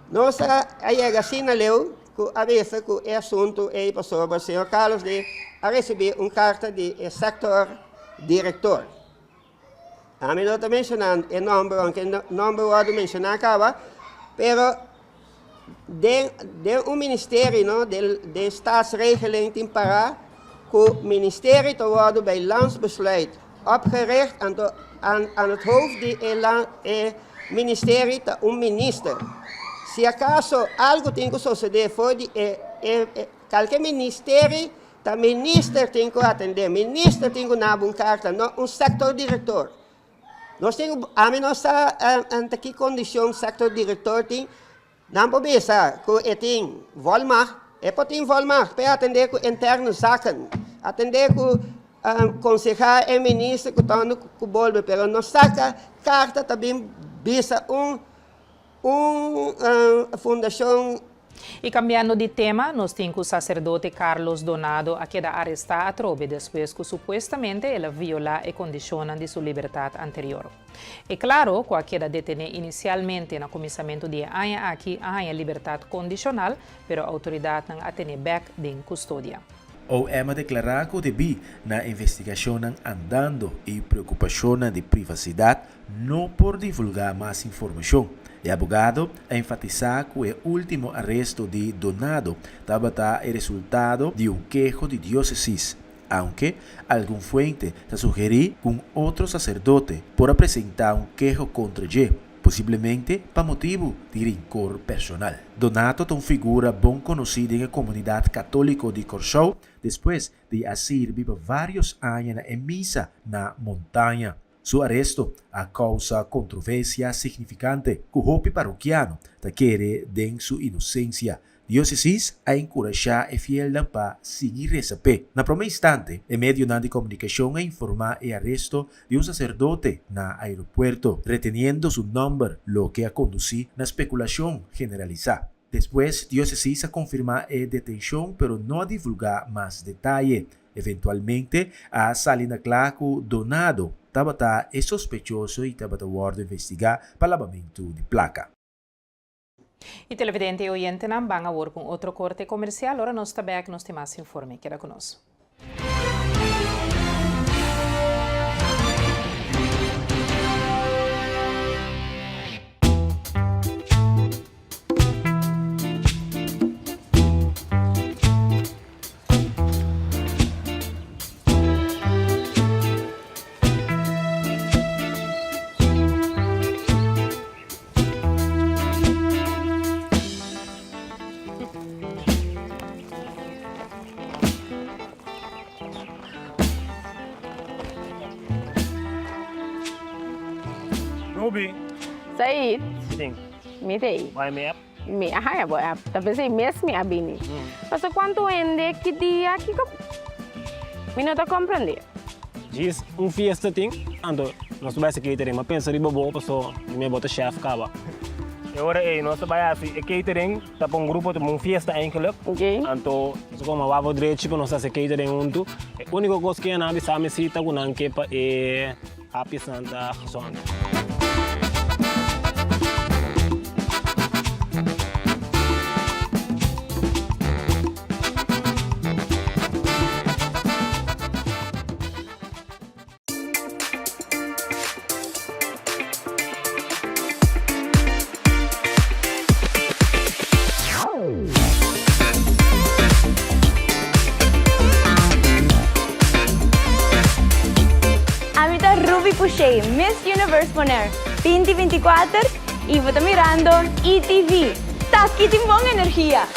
Nós aí assinaleu que a vez que o assunto é para sobre o senhor Carlos de receber carta de sector diretor. A mim não está mencionando o nome, aunque o nome eu mencionar acaba, pero de ministério, não, de staatsregeling tem para que o ministério te worden bij landsbesluit opgericht aan het hoofd de ministerie te minister. Se acaso algo tem que suceder foi de qualquer ministério o minister tem que atender, minister tem que dar uma carta, não sector diretor. Nós temos, a mim não está em que condição o sector diretor tem, não pode pensar que tem volmacht, tem volmacht para atender com internos zaken, atender com concejal e ministro que estão no bolso, mas não saca carta também bisa fundação. E cambiando de tema, nós temos o sacerdote Carlos Donado a queda arrestado a trobe depois que supostamente ele viola e condiciona de sua liberdade anterior. É claro que a queda detene inicialmente no começamento de ano aqui a liberdade condicional, pero a autoridade não a tem back de custódia. O EMA declarar que debi na investigação andando e preocupação de privacidade não por divulgar mais informação. O abogado enfatizar que o último arresto de Donado estava o resultado de quejo de diócesis, aunque algum fuente está sugerir que outro sacerdote por apresentar quejo contra ele, possivelmente para motivo de rancor personal. Donato é uma figura bem conhecida na comunidade católica de Corsol, depois de servir por vários anos em missa na montanha. Su arresto a causa controvérsia significante que o hopi paroquiano quer de sua inocência. Diócesis a encorajar e fiel para seguir receber. Na primeiro instante, em meio de comunicação a informar o arresto de sacerdote na aeropuerto, reteniendo su número, lo que a conducir na especulação generalizada. Depois, Diócesis a confirmar a detenção, pero não a divulgar mais detalhes. Eventualmente, a salina claro que Donado é sospechoso e estava a investigar para lavamento de placa. E televidente e oyente não vão agora com outro corte comercial. Agora nós também nos temos mais informe. Queda conosco. Ruby. Said. Sim. Mirei. Vai me Me aha boy. Talvez aí mesmo me abini. Mas quanto ende que dia que me não tá compreender. Diz fiesta ting. Ando nós vai se catering, mas pensa de bobo, passou me bota chef cava. Agora, nós trabalhamos assim, catering, tá para grupo, tá uma festa eigenlijk. Então, nós como vamos direito, nós fazemos catering junto. A única coisa que nós sabemos é que nós quepa é a Santa Zona. Ruby Puxei, Miss Universe Poner 2024 y vos mirando ETV. Estás aquí timbón energía.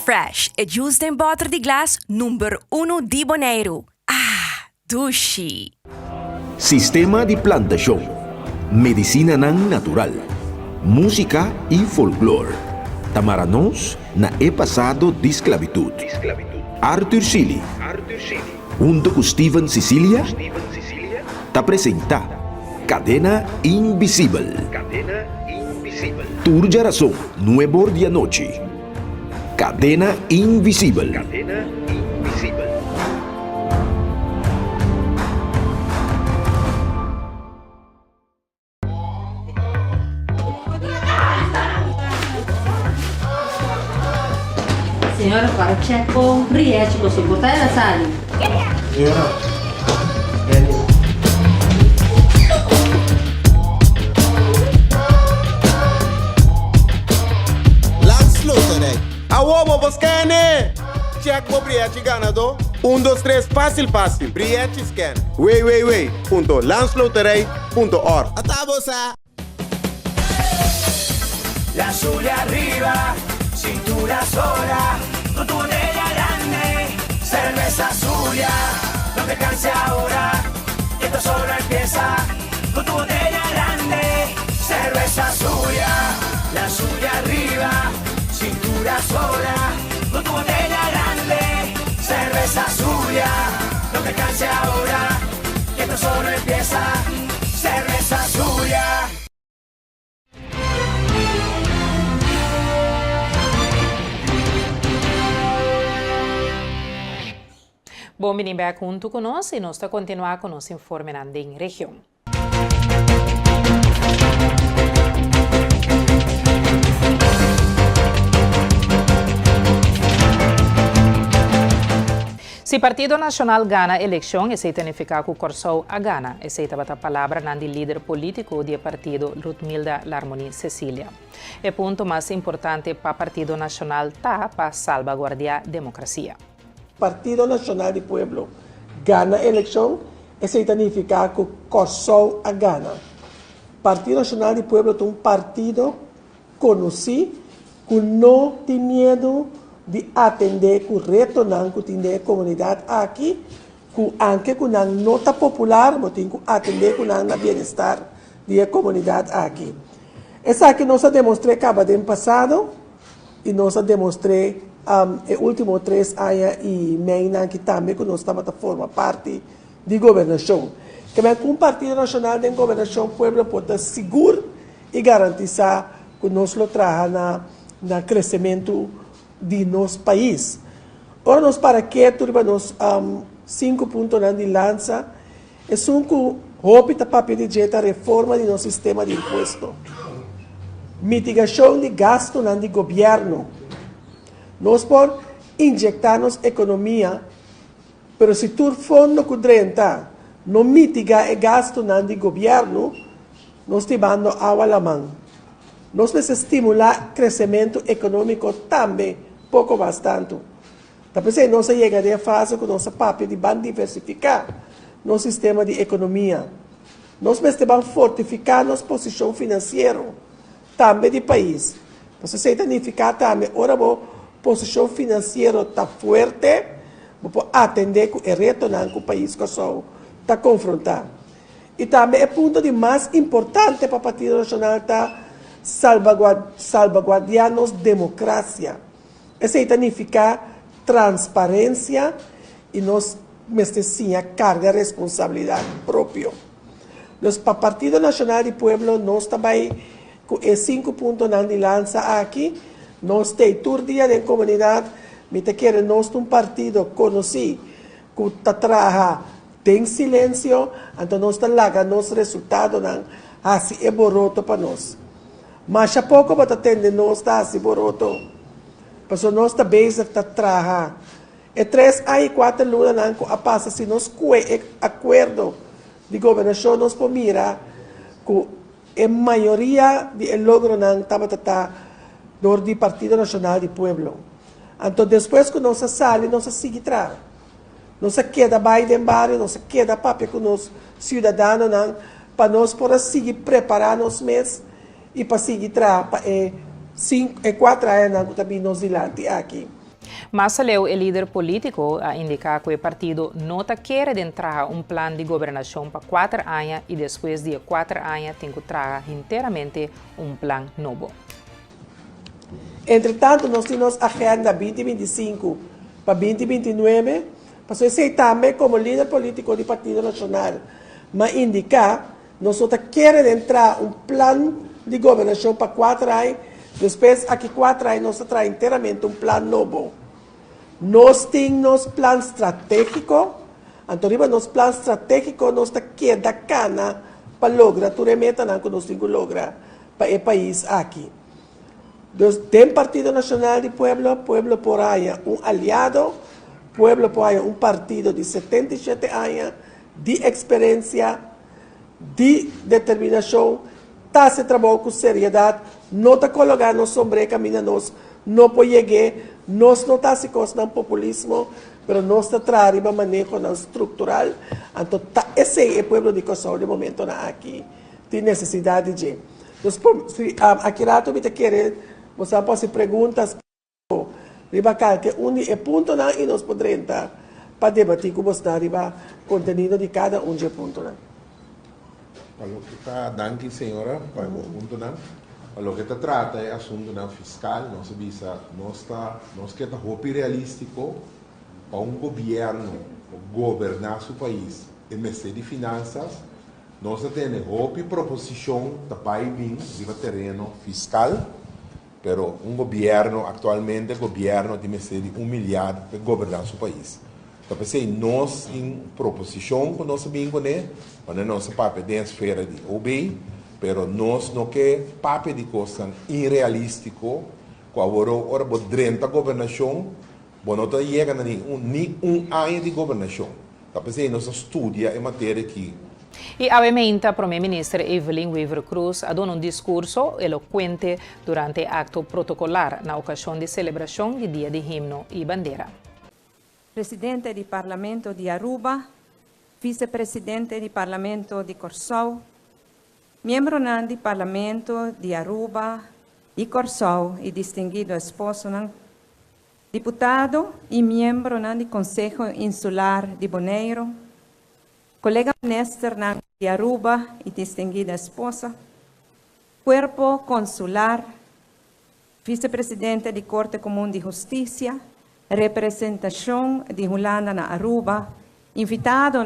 Fresh é juice em botter de glass número 1 de Bonaire. Dushi. Sistema de plantação, medicina natural, música e folclore. Tamaranos na passado de esclavitud. Arthur Sili, junto com Steven Sicilia, te apresenta Cadena Invisible. Turja razão, 9 da noite. Cadena Invisible. Senhora Pacheco, Riético, secretaria da sala. Awobo Boscane! Check mo Briete ganador. 1, 2, 3, fácil. Briete scan. www.landsloterij.org. Atabosa. La suya arriba, cintura sola, con tu botella grande, cerveza suya. No te canses ahora, que esto solo empieza. Con tu botella grande, cerveza suya. La suya arriba, cintura sola, con tu botella grande, cerveza suya. No te canses ahora, que esto solo empieza, cerveza suya. Bom, venir back junto conosco e nós vamos continuar com nosso informe na região. Se o Partido Nacional ganha a eleição, esse significa que o Corsou a gana. Essa é a palavra do líder político do partido, Ruthmilda Larmoni Cecília. O ponto mais importante para o Partido Nacional está para salvaguardar a democracia. Partido Nacional do Pueblo gana a eleição, isso significa que o Corsou a gana. Partido Nacional do Pueblo é um partido conhecido que não tem medo de atender com o reto que tem a comunidade aqui, que anche com a nota popular, mas tem que atender com o bem-estar da comunidade aqui. Essa aqui nós demonstrei acaba de passado e nós demonstrei os últimos 3 anos e meio que também que nós estamos a formar parte de governação. Que com o Partido Nacional de Governação, o povo pode seguro e garantizar que nós lo traga na crescimento de nosso país. Ora, nós para que turba nos 5 pontos de lança é que opta para pedir a reforma do nosso sistema de imposto, mitigação de gasto do governo. Nós podemos injetar na economia, mas se o fundo que renta não mitiga o gasto do governo, nós estamos dando água na mão. Nós precisamos estimular o crescimento econômico também, pouco bastante. Talvez não se chega a fase com nossa papel de diversificar no sistema de economia. Nós precisamos fortificar nossa posição financeira também do país. Então, se significa também, ora, a posição financeira está forte, para atender com o reto que o país está confrontando. E também o ponto de mais importante para o Partido Nacional está salvaguardar nossa democracia. Isso significa transparência e nós mesmo carga de responsabilidade própria. Nós, para o Partido Nacional do Pueblo, nós também, com os 5 pontos de lança aqui, nós temos todo dia da comunidade, nós um partido conhecido, que está trabalhando em silêncio, então nós estamos nosso resultado, assim é boroto para nós. Mas a pouco para atender nós está assim boroto, porque nós estamos bem a trabalhar. E 3 a 4 lunas a passa se nós acordo de governação nós podemos mirar que a maioria de logro do Partido Nacional do Pueblo. Então depois que nós saímos, nós seguimos trabalhando. Nós queda bem dentro do barrio, nós queda papel com os cidadãos para nós poder seguir preparando os meses e para seguir trabalhando para 5 e 4 anos também nós dilante aqui. Mas o líder político a indicar que o partido não quer entrar plano de governação para 4 anos e depois de 4 anos tem que trazer inteiramente plano novo. Entretanto, nós temos a agenda 2025 para 2029, para isso também como líder político do Partido Nacional, mas indicar nós queremos entrar plano de governação para 4 anos, depois aqui 4 anos nós trazemos inteiramente plano novo. Nós temos plano estratégico, então nosso plano estratégico nós queda cana para lograr tudo a meta que nós temos que lograr para o país aqui. Tem Partido Nacional do Pueblo, Pueblo por aí aliado, Pueblo por aí partido de 77 anos de experiência, de determinação, está se trabalhando com seriedade, não está colocando no sombrero caminho nós, não pode chegar, nós não está se considerando populismo, mas nós está trazendo manejo estrutural, então esse é o pueblo de Kosovo de momento aqui, tem necessidade de. Aqui rato me querer, você pode fazer perguntas, ribacal que é ponto e nós podemos entrar para debater com você o conteúdo de cada de ponto. Lo que está dando, senhora, para o ponto lo que se trata é assunto fiscal, nós que está realístico para governo governar seu país. Em Ministério de Finanças, nós temos proposição da PAIBIN de terreno fiscal, pero governo atualmente governo de Ministério humilhado para governar seu país. Então, nós em proposição que nós vimos, onde nosso papel de esfera de OB, pero nós não quer papel de coisa irrealístico, com a hora durante a governação, não chega nem ano de governação. Então, nós estudamos em matéria aqui. E obviamente a primeira-ministra Evelyn Weaver Cruz deu discurso eloquente durante acto protocolar na ocasião de celebração do Dia de Himno e Bandeira. Presidente do Parlamento de Aruba, vice-presidente do Parlamento de Kosovo, membro do Parlamento de Aruba e Kosovo e distinguido esposo, deputado e membro do Conselho Insular de Bonaire, colega ministro de Aruba e distinguida esposa, Corpo Consular, vice-presidente da Corte Comum de Justiça, representação de Holanda na Aruba, invitado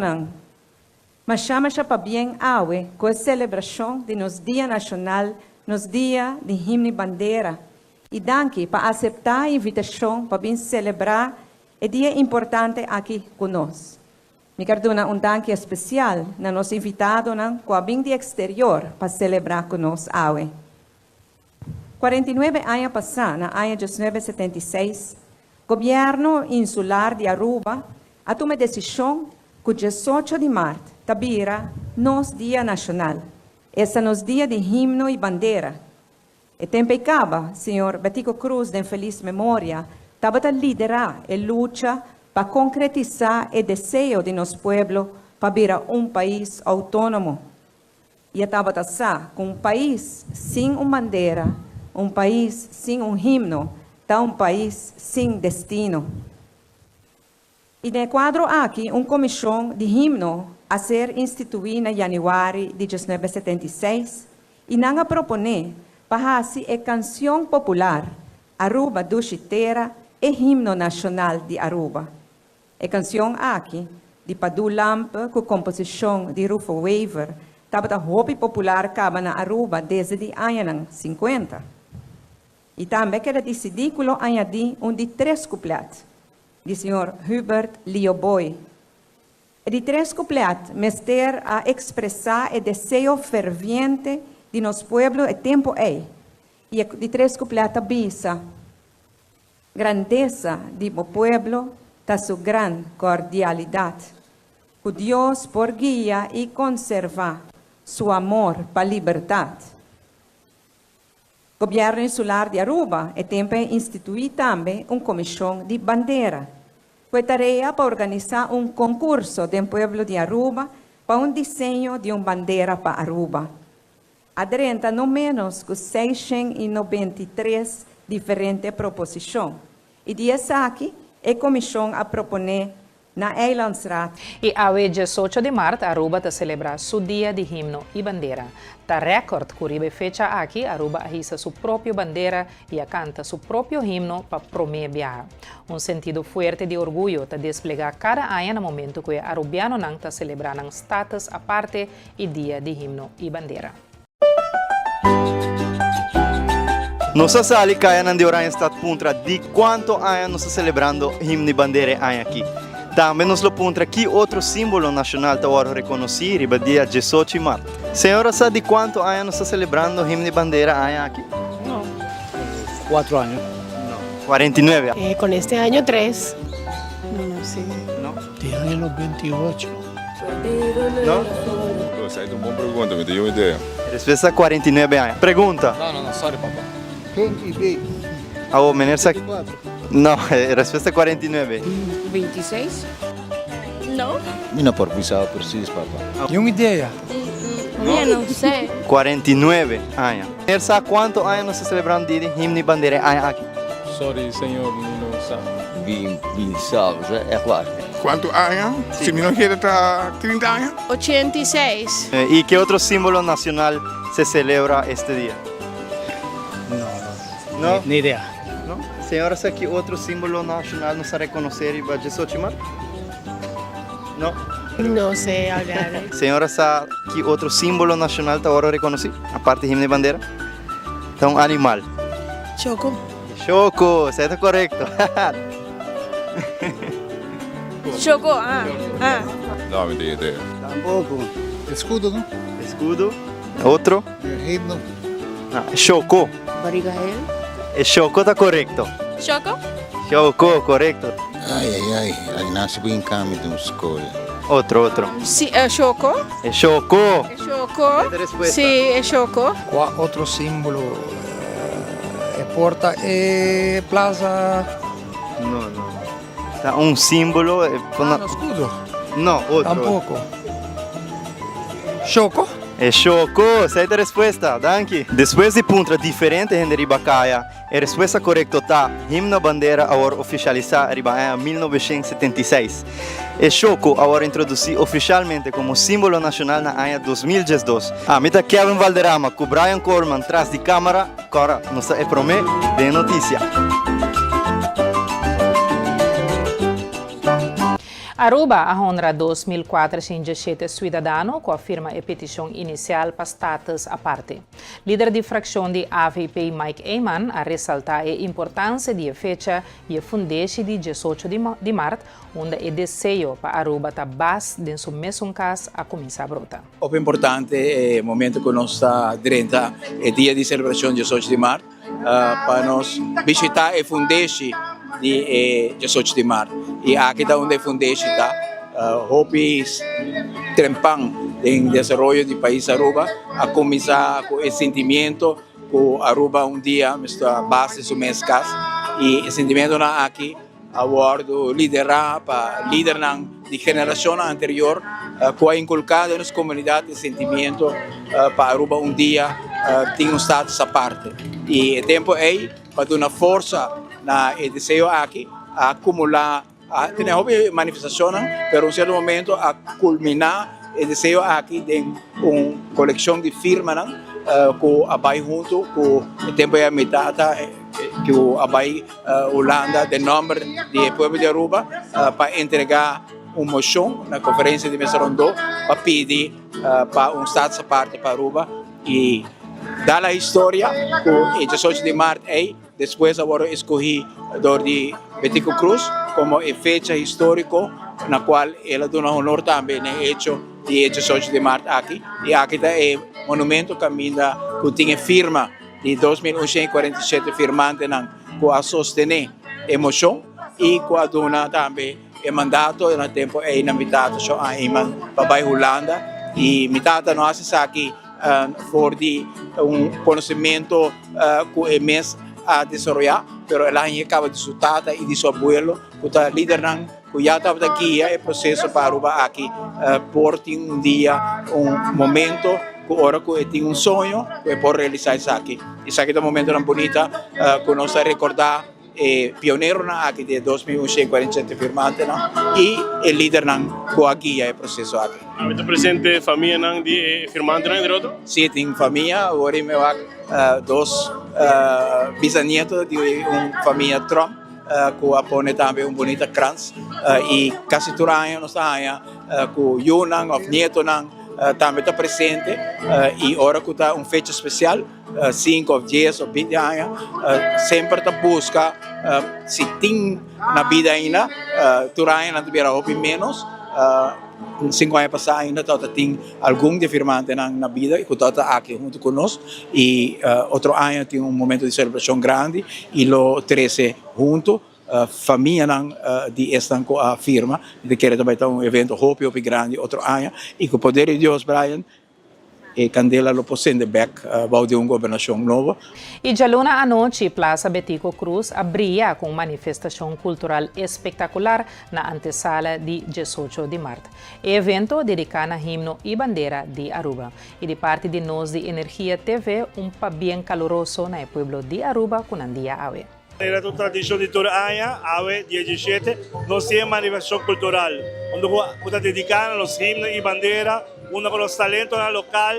mas chama para bem awe com a celebração de nos Dia Nacional, nos Dia de Himno e Bandeira, e danke para aceitar a invitação para bem celebrar o dia importante aqui conosco. Me quero dar danke especial na nosso invitado com a bem de exterior para celebrar conosco awe. 49 anos passados, na ano de 1976, o governo insular de Aruba tomou a decisão que o 18 de março tabira nosso Dia Nacional. Esse é nosso Dia de Himno e Bandeira. E tempo acaba, senhor Betico Cruz, de feliz memória, estaba a liderar a lucha para concretizar el deseo de nuestro pueblo para ver un país autónomo. E estava a estar com um país sem uma bandeira, um país sem um himno, está um país sem destino. E no quadro aqui, uma comissão de himno a ser instituída em janeiro de 1976 e não a proponer para fazer a canção popular Aruba Dushitera e himno nacional de Aruba. A canção aqui, de Padu Lampa, com composição de Rufo Weaver, estava a hobby popular acaba na Aruba desde os anos 50. E também quero decidir añadir de 3 couplets, do senhor Hubert Lioboy. De 3 couplets, mester a expressar o desejo ferviente de nosso pueblo e tempo é. E de 3 couplets avisa grandeza de meu pueblo, da sua grande cordialidade, que Deus por guia e conservar seu amor para a liberdade. O governo insular de Aruba é também instituir também uma comissão de bandeira, com a tarefa para organizar um concurso do pueblo de Aruba para um desenho de uma bandeira para Aruba. Aderenta não menos que 693 diferentes proposições. E dessa aqui, a comissão a proponer na Eilandsraad. E ao 18 de março, Aruba está celebra seu dia de himno e bandeira. Tá recorde que fecha aqui, Aruba arrisca sua própria bandeira e canta seu próprio himno para promover. Um sentido forte de orgulho está desplegar cada ano no momento que arubiano não está celebrando status à parte e dia de himno e bandeira. Nossa sala cai na de Oranha Stat Puntra de quanto anos nós celebrando himno e bandeira aqui. Também nos lo puntra que outro símbolo nacional está agora reconhecido, riba dia 18 de março. Senhora, sabe de quanto anos está celebrando himno e bandeira aqui? No, 4 años. No, 49. Con este año 3. No sé. No. Este año los 28. No? Essa é uma boa pergunta, me deu uma ideia. Resposta 49 anos. Pergunta. No, sorry, papá. 20. Ah, o menor No, resposta 49. 26? No. Não por pensar preciso, papá. E uma ideia? Eu não sei. 49 anos. Menor sabe quanto anos nós celebrando dia de himno e bandeira aqui? Sorry, senhor, não sabe. 26, é claro. Quanto anos? Se não quer 30 anos? 86. E que outro símbolo nacional se celebra este dia? No. Ni idea. No? Senhora, sabe que outro símbolo nacional nos a reconhecer e vai 18 de março? No? No sé hablar. Senhora, sabe que outro símbolo nacional está agora reconhecido? A parte de himno e bandeira? Então, animal. Choco. Choco, certo, correto. Choco, Não, me deu ideia. Tampouco. Escudo, não? Escudo. Outro? Himno. Choco. Barigael. Choco está correto. Choco? Choco, correto. Ai, aí nasce bem caminho de uma escolha. Outro. Sim, é Choco. É Choco. É Choco. Sim, é Choco. Qual outro símbolo? É porta e plaza. No. Tá um símbolo. No escudo. No, outro. Tampoco. Choco? É Choco, certa resposta, danke. Depois de puntra diferente em Ribacaia, a resposta correta está himno bandeira agora oficializar Ribacaia em 1976. É Choco agora introduzido oficialmente como símbolo nacional na AIA 2012. Mita Kevin Valderrama com Brian Corman atrás de câmera, agora nos é promê de notícia. Aruba a honra 2.417 cidadãos com a firma e petição inicial para status à parte. Líder de fração de AVP Mike Eyman a ressaltar a importância de fecha e a fundação de 18 de março, onde o desejo para Aruba está base de seu mesmo caso a começar a brotar. O importante é o momento que nós estamos dentro do dia de celebração de 18 de março, para nós visitar a fundação de 18 de março. E aqui está onde a fundação está, hobbies, trempang em desenvolvimento do país Aruba, a começar com esse sentimento com Aruba dia, está base do mês e o sentimento na aqui agora do liderar para líder de geração anterior que é inculcado nas comunidades o sentimento para Aruba dia tem status à parte e o tempo é para dar uma força na desejo aqui a acumular tem uma manifestação pero certo momento a culminar o desejo aqui de uma coleção de firmas que abai junto com o tempo é metade que o abai Holanda de nome do povo de Aruba para entregar uma moção na conferência de Mesa Rondô para pedir para status à parte para Aruba e dar a história que o 18 de março depois agora escolhi de Betico Cruz como fecha histórica na qual ela dá honor também no hecho de 18 de março aqui e aqui é o monumento que tem firma de 2.147 firmantes que a sostener a emoção e que a dona também o mandato no tempo é na metade só a para a Holanda e metade nós aqui for de conhecimento que é mês a desenvolver, pero ela acaba de sua tata e de seu abuelo, que está liderando, que já estava aqui, é processo para Aruba aqui, por ter dia, momento, que agora que tem sonho, que pode realizar isso aqui. Isso aqui é um momento tão bonito, que nós recordar pioneiro aqui de 2.147 firmantes e o líder que aqui é processo aqui. Está presente família de firmantes de outro? Sim, tem família, agora eu dois bisnetos de uma família Trump, que apone também bonita krans e quase todo ano nós estamos com Yunan, of Nieto também está presente e agora que está fecha especial 5 ou 10 ou 20 anos sempre está busca se tem na vida ainda todo ano não tiver ou menos 5 anos passados ainda tem algum de firmante na vida e que está aqui junto conosco e outro ano tem momento de celebração grande e lo 13 junto família de esta a firma de querer também ter evento hopi grande outro ano e com o poder de Deus Brian e Candela lo possende back de uma governação nova. E já luna à noite, Plaza Betico Cruz abria com manifestação cultural espetacular na antesala de 18 de março. Evento dedicado a himno e bandeira de Aruba. E de parte de nós de Energia TV, pa bem caloroso na pueblo de Aruba com um dia ave. Era a tradição de todo ano, ave 17, nós temos manifestação cultural, onde está dedicada aos himnos e bandeira, onde com os talentos local,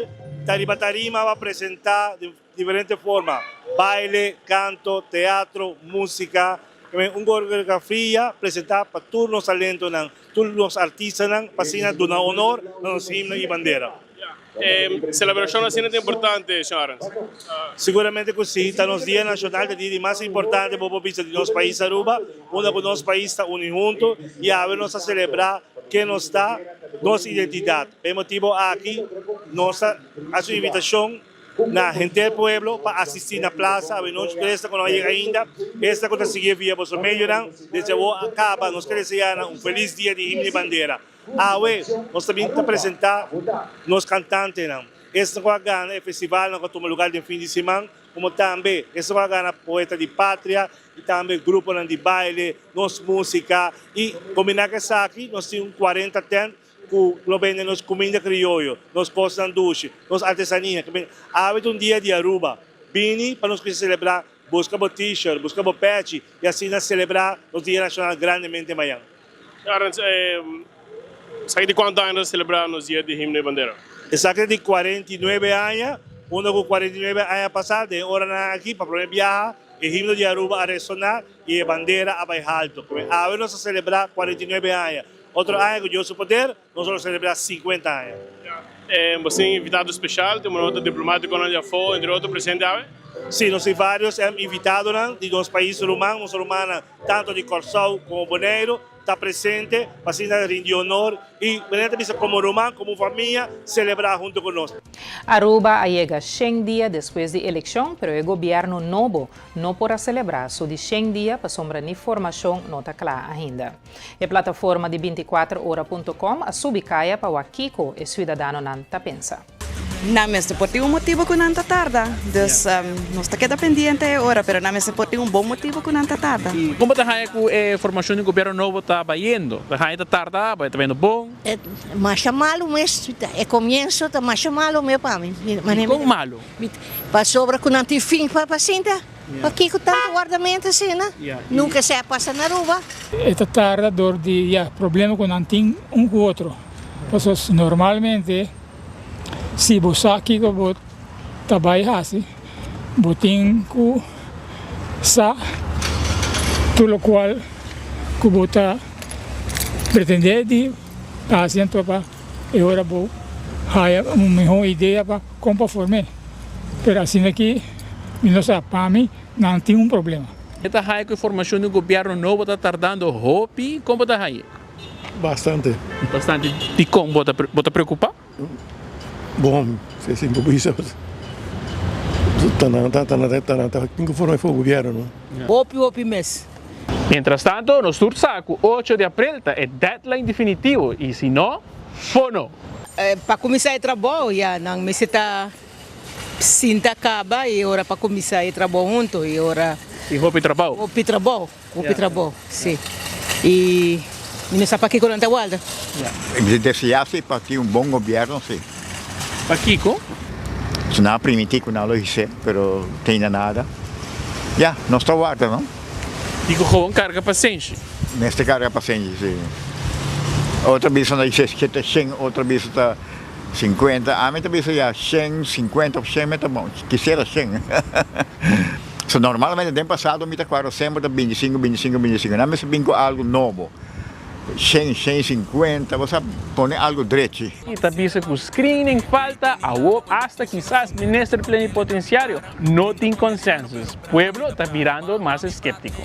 tarima vai apresentar de diferentes formas, baile, canto, teatro, música, uma coreografia apresentada para todos os talentos, todos os artistas, para dar honor aos himnos e bandeira. Celebração assim é importante, senhoras? Seguramente que sim, está nos dias nacionais, o dia mais importante para o de nosso país Aruba, onde o nosso país está unido junto e a ver nós a celebrar que nos está nossa identidade. É motivo aqui nossa a sua invitação na gente do pueblo para assistir na plaza, a ver nós esta quando chega ainda, esta quando seguir via vosso meio, desde o acaba, nós queremos desejar feliz dia de himno e bandeira. Nós também apresentar nos cantantes. Esta é festival que toma lugar no fim de semana, como também esta é poeta de pátria e também grupo de baile, nos música e combinar com isso aqui, nós temos 40 tendas que vendem nos comida crioulo, nos cosanduche, nos artesania. Há dia de Aruba, vini para nós celebrar, buscar o t-shirt, buscar o patch e assim celebrar os dias nacionais grandemente amanhã. Sabe de quantos anos celebrar nos dias de himno e bandeira? Exacto de 49 anos, uno com 49 anos passados, hora aqui para poder viajar, o himno de Aruba a ressonar e a bandeira a baixar alto. A ver nós a celebrar 49 anos. Outro ano que eu sou poder, nós vamos celebrar 50 anos. Você é invitado especial, tem uma nota diplomática onde já foi, entre outros, presente a ver? Sim, nós temos vários invitados de dois países muçulmanos, tanto de Corsol como Bonaire, está presente, para rendir honor e, como romano, como família, celebrar junto conosco. Aruba chega 100 dias depois da eleição, mas o governo novo não pode celebrar só de 100 dias para sombra de informação não está clara ainda. A plataforma de 24horas.com a subicaia para o Kiko e cidadão não está pensa. não me por ter motivo que não tarda. Dus não está queda pendiente agora, pero não me por ter bom motivo que não tarda. Como está aí com a formação do governo novo está indo? Está aí tarda, vai vendo bom? Mas malo mesmo, é começo, está mais malo meu para mim. Como malo? Para sobra que não tem fim para paciente. Aqui com tanto guardamento assim, né? Nunca se passa na rua. Esta tarde dor de problema com não tem com o outro. Porque normalmente se você aqui que você trabalha assim, você tem que tudo o qual que você pretende de paciente para agora vou ter uma melhor ideia para conforme. Mas assim aqui não sabe para mim não tem problema. Esta aí com a formação do governo novo está tardando hopi, como está aí? Bastante. Bastante. E como você preocupa? Bom, se assim por isso tá conforme foi o governo. Hopi mês. Mientras tanto, no sur saco, 8 de abril é deadline definitivo e se não, fono. Para começar a trabalho, já não me está sinta acaba e hora para começar a trabalho junto e hora. E hopi trabalho. Hopi trabalho, sim. E não sabe para que não está guarda. Desejasse para ter bom governo, sim. Para Kiko? Não primitivo na lógica, mas tem nada. Já, não está guarda, não? Kiko gewoon carga paciente. Nesta carga paciente, sim. Outra vez na esquerda 100, outra vez está 50. A mim também já 100, 50, 100, mas tá bom. Quisera 100. So, normalmente, no passado, eu claro, sempre 25, 25, 25. Não me vinco algo novo. 100, 150, você põe algo direito. E também que o screening falta, hasta quizás ministro plenipotenciário não tem consenso. O pueblo está virando mais escéptico.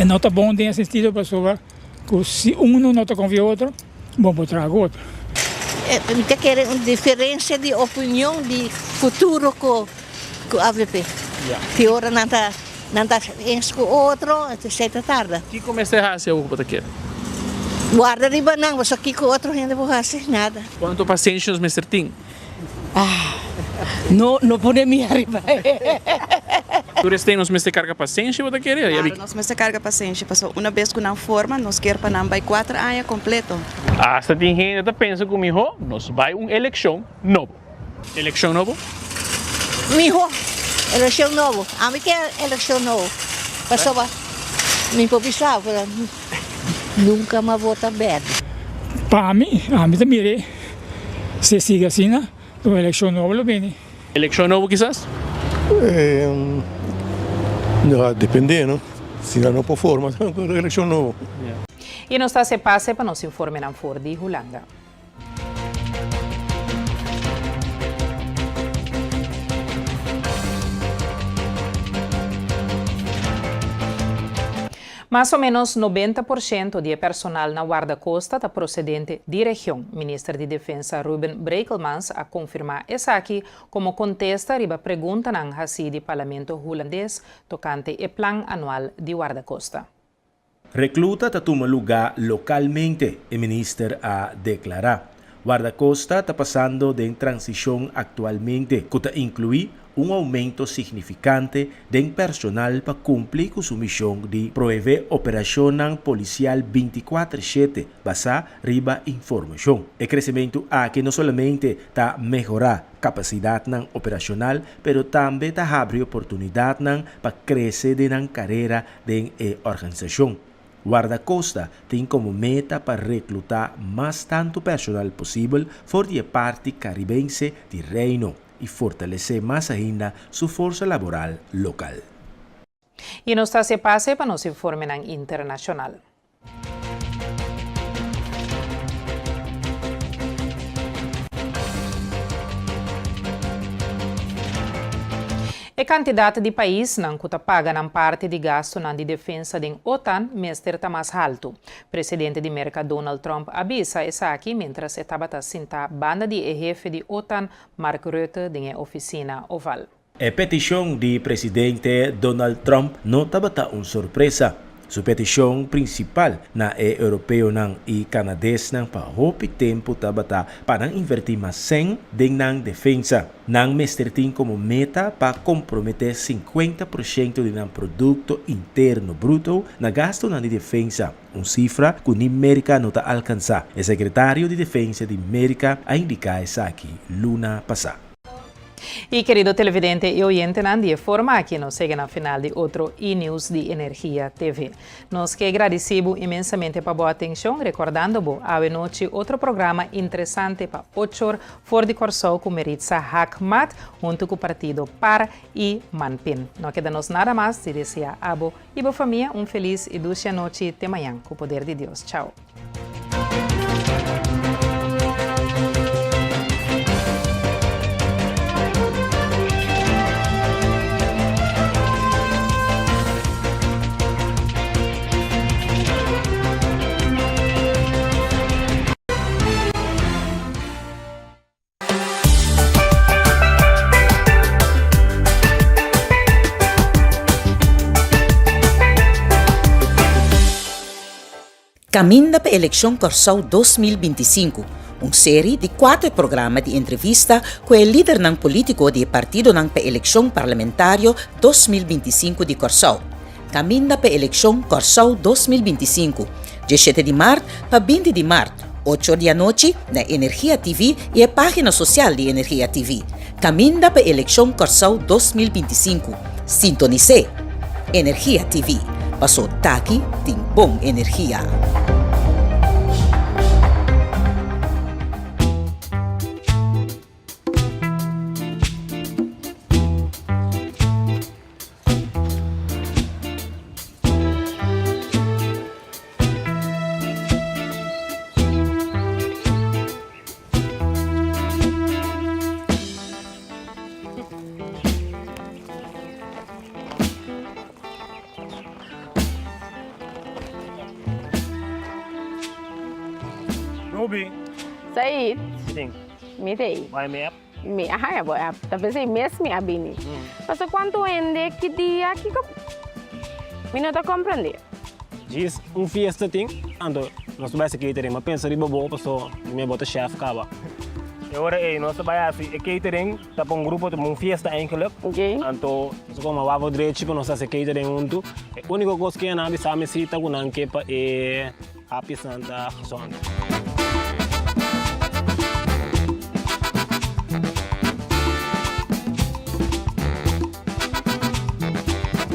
Não está bom nesse sentido, pessoal, que se um não está confia o outro, bom para trazer o outro. Tem que ter uma diferença de opinião de futuro com o AVP. Que hora não está com o outro, é tarde. Que começa a fazer o que você quer? Guarda de banana, só que com outro ainda não fazer nada. Quanto paciente os Mr. Ting? Não podemos arribar. Tu tem nos Mr. Carga paciente ou você quer? Claro, nós Mr. Carga paciente. Passou uma vez que não forma, nós quer para não vai 4 anos completo. Hasta tem gente que pensa comigo, nós vai eleição novo. Eleição novo? Mijo, eleição novo. A mim quer eleição novo. Passou me improvisar, nunca mais vota verde. Para mim também, se siga assim, né? A eleição nova vem. Eleição nova, quizás? Dependendo. Se não por forma, eleição nova. E não está se passe para nos informar na Ford de Hulanga. Mais ou menos 90% do personal na guarda-costa está procedente da região. O ministro de Defesa Ruben Brekelmans a confirmar isso aqui como contesta a pergunta na do Parlamento holandês tocante o plano anual de guarda-costa. Recluta está toma lugar localmente, o ministro a declarar. Guarda-costa está passando de transição atualmente, que inclui aumento significante de personal para cumprir com sua missão de prover operação policial 24/7 basada riba informação. O crescimento aqui não somente está melhorar capacidade operacional, pero também está abrir oportunidade para crescer na carreira da organização. Guarda-costa tem como meta para reclutar mais tanto personal possível for de parte caribense do reino e fortalecer mais ainda sua força laboral local. E nos está se passe para nos informar internacional. A quantidade de países que paga na parte de gasto na defesa da OTAN está mais alto. O presidente de América Donald Trump avisa isso aqui mientras estava sentada banda de chefe de OTAN Mark Rutte na oficina oval. A petição do presidente Donald Trump não estava uma surpresa. Su petisyon principal na europeo ng i-Canades ng pahopi tempo tabata para invertir mas 100 din ng defensa. Nang Mr. Ting como meta para comprometer 50% din ng produkto interno bruto na gasto na di defensa, cifra que ni América não está a alcançar. O secretário de Defesa de América a indicar isso aqui, luna passada. Y querido televidente y oyente, de forma que nos siguen al final de otro e-news de Energía TV. Nos que agradecemos inmensamente por boa atención, recordando bo a noche otro programa interesante para 8 horas for de Corsol con Meritza Hakmat junto con partido Par y Manpin. No queda-nos nada más de desear a bo y bo familia un feliz y dulce noche de mañana con poder de Dios. Chao. Caminda para a eleição Corsol 2025, série de 4 programas de entrevista com o líder não político do partido não para a eleição parlamentário 2025 de Corsol. Caminda para a eleição Corsol 2025, 17 de março para 20 de março, 8 da noite na Energia TV e a página social de Energia TV. Caminda para a eleição Corsol 2025. Sintonize Energia TV. Passou Taki tem bom energia. Ruby. Said. Sim. Mitei. Vai me Mi ahaya bo app. Tapi say mes mi abini. Paso quanto ende que dia que mi não tá compreendendo. Diz fiesta ting, ando nós vai se catering, mas pensa riba bo paso me bota chef kaba. Agora nós vai a catering, tá para grupo de fiesta eigenlijk. Okay. Anto nós como wavo direito nós se catering junto. A única coisa que na bisa me cita com não que pa happy Santa Sonda.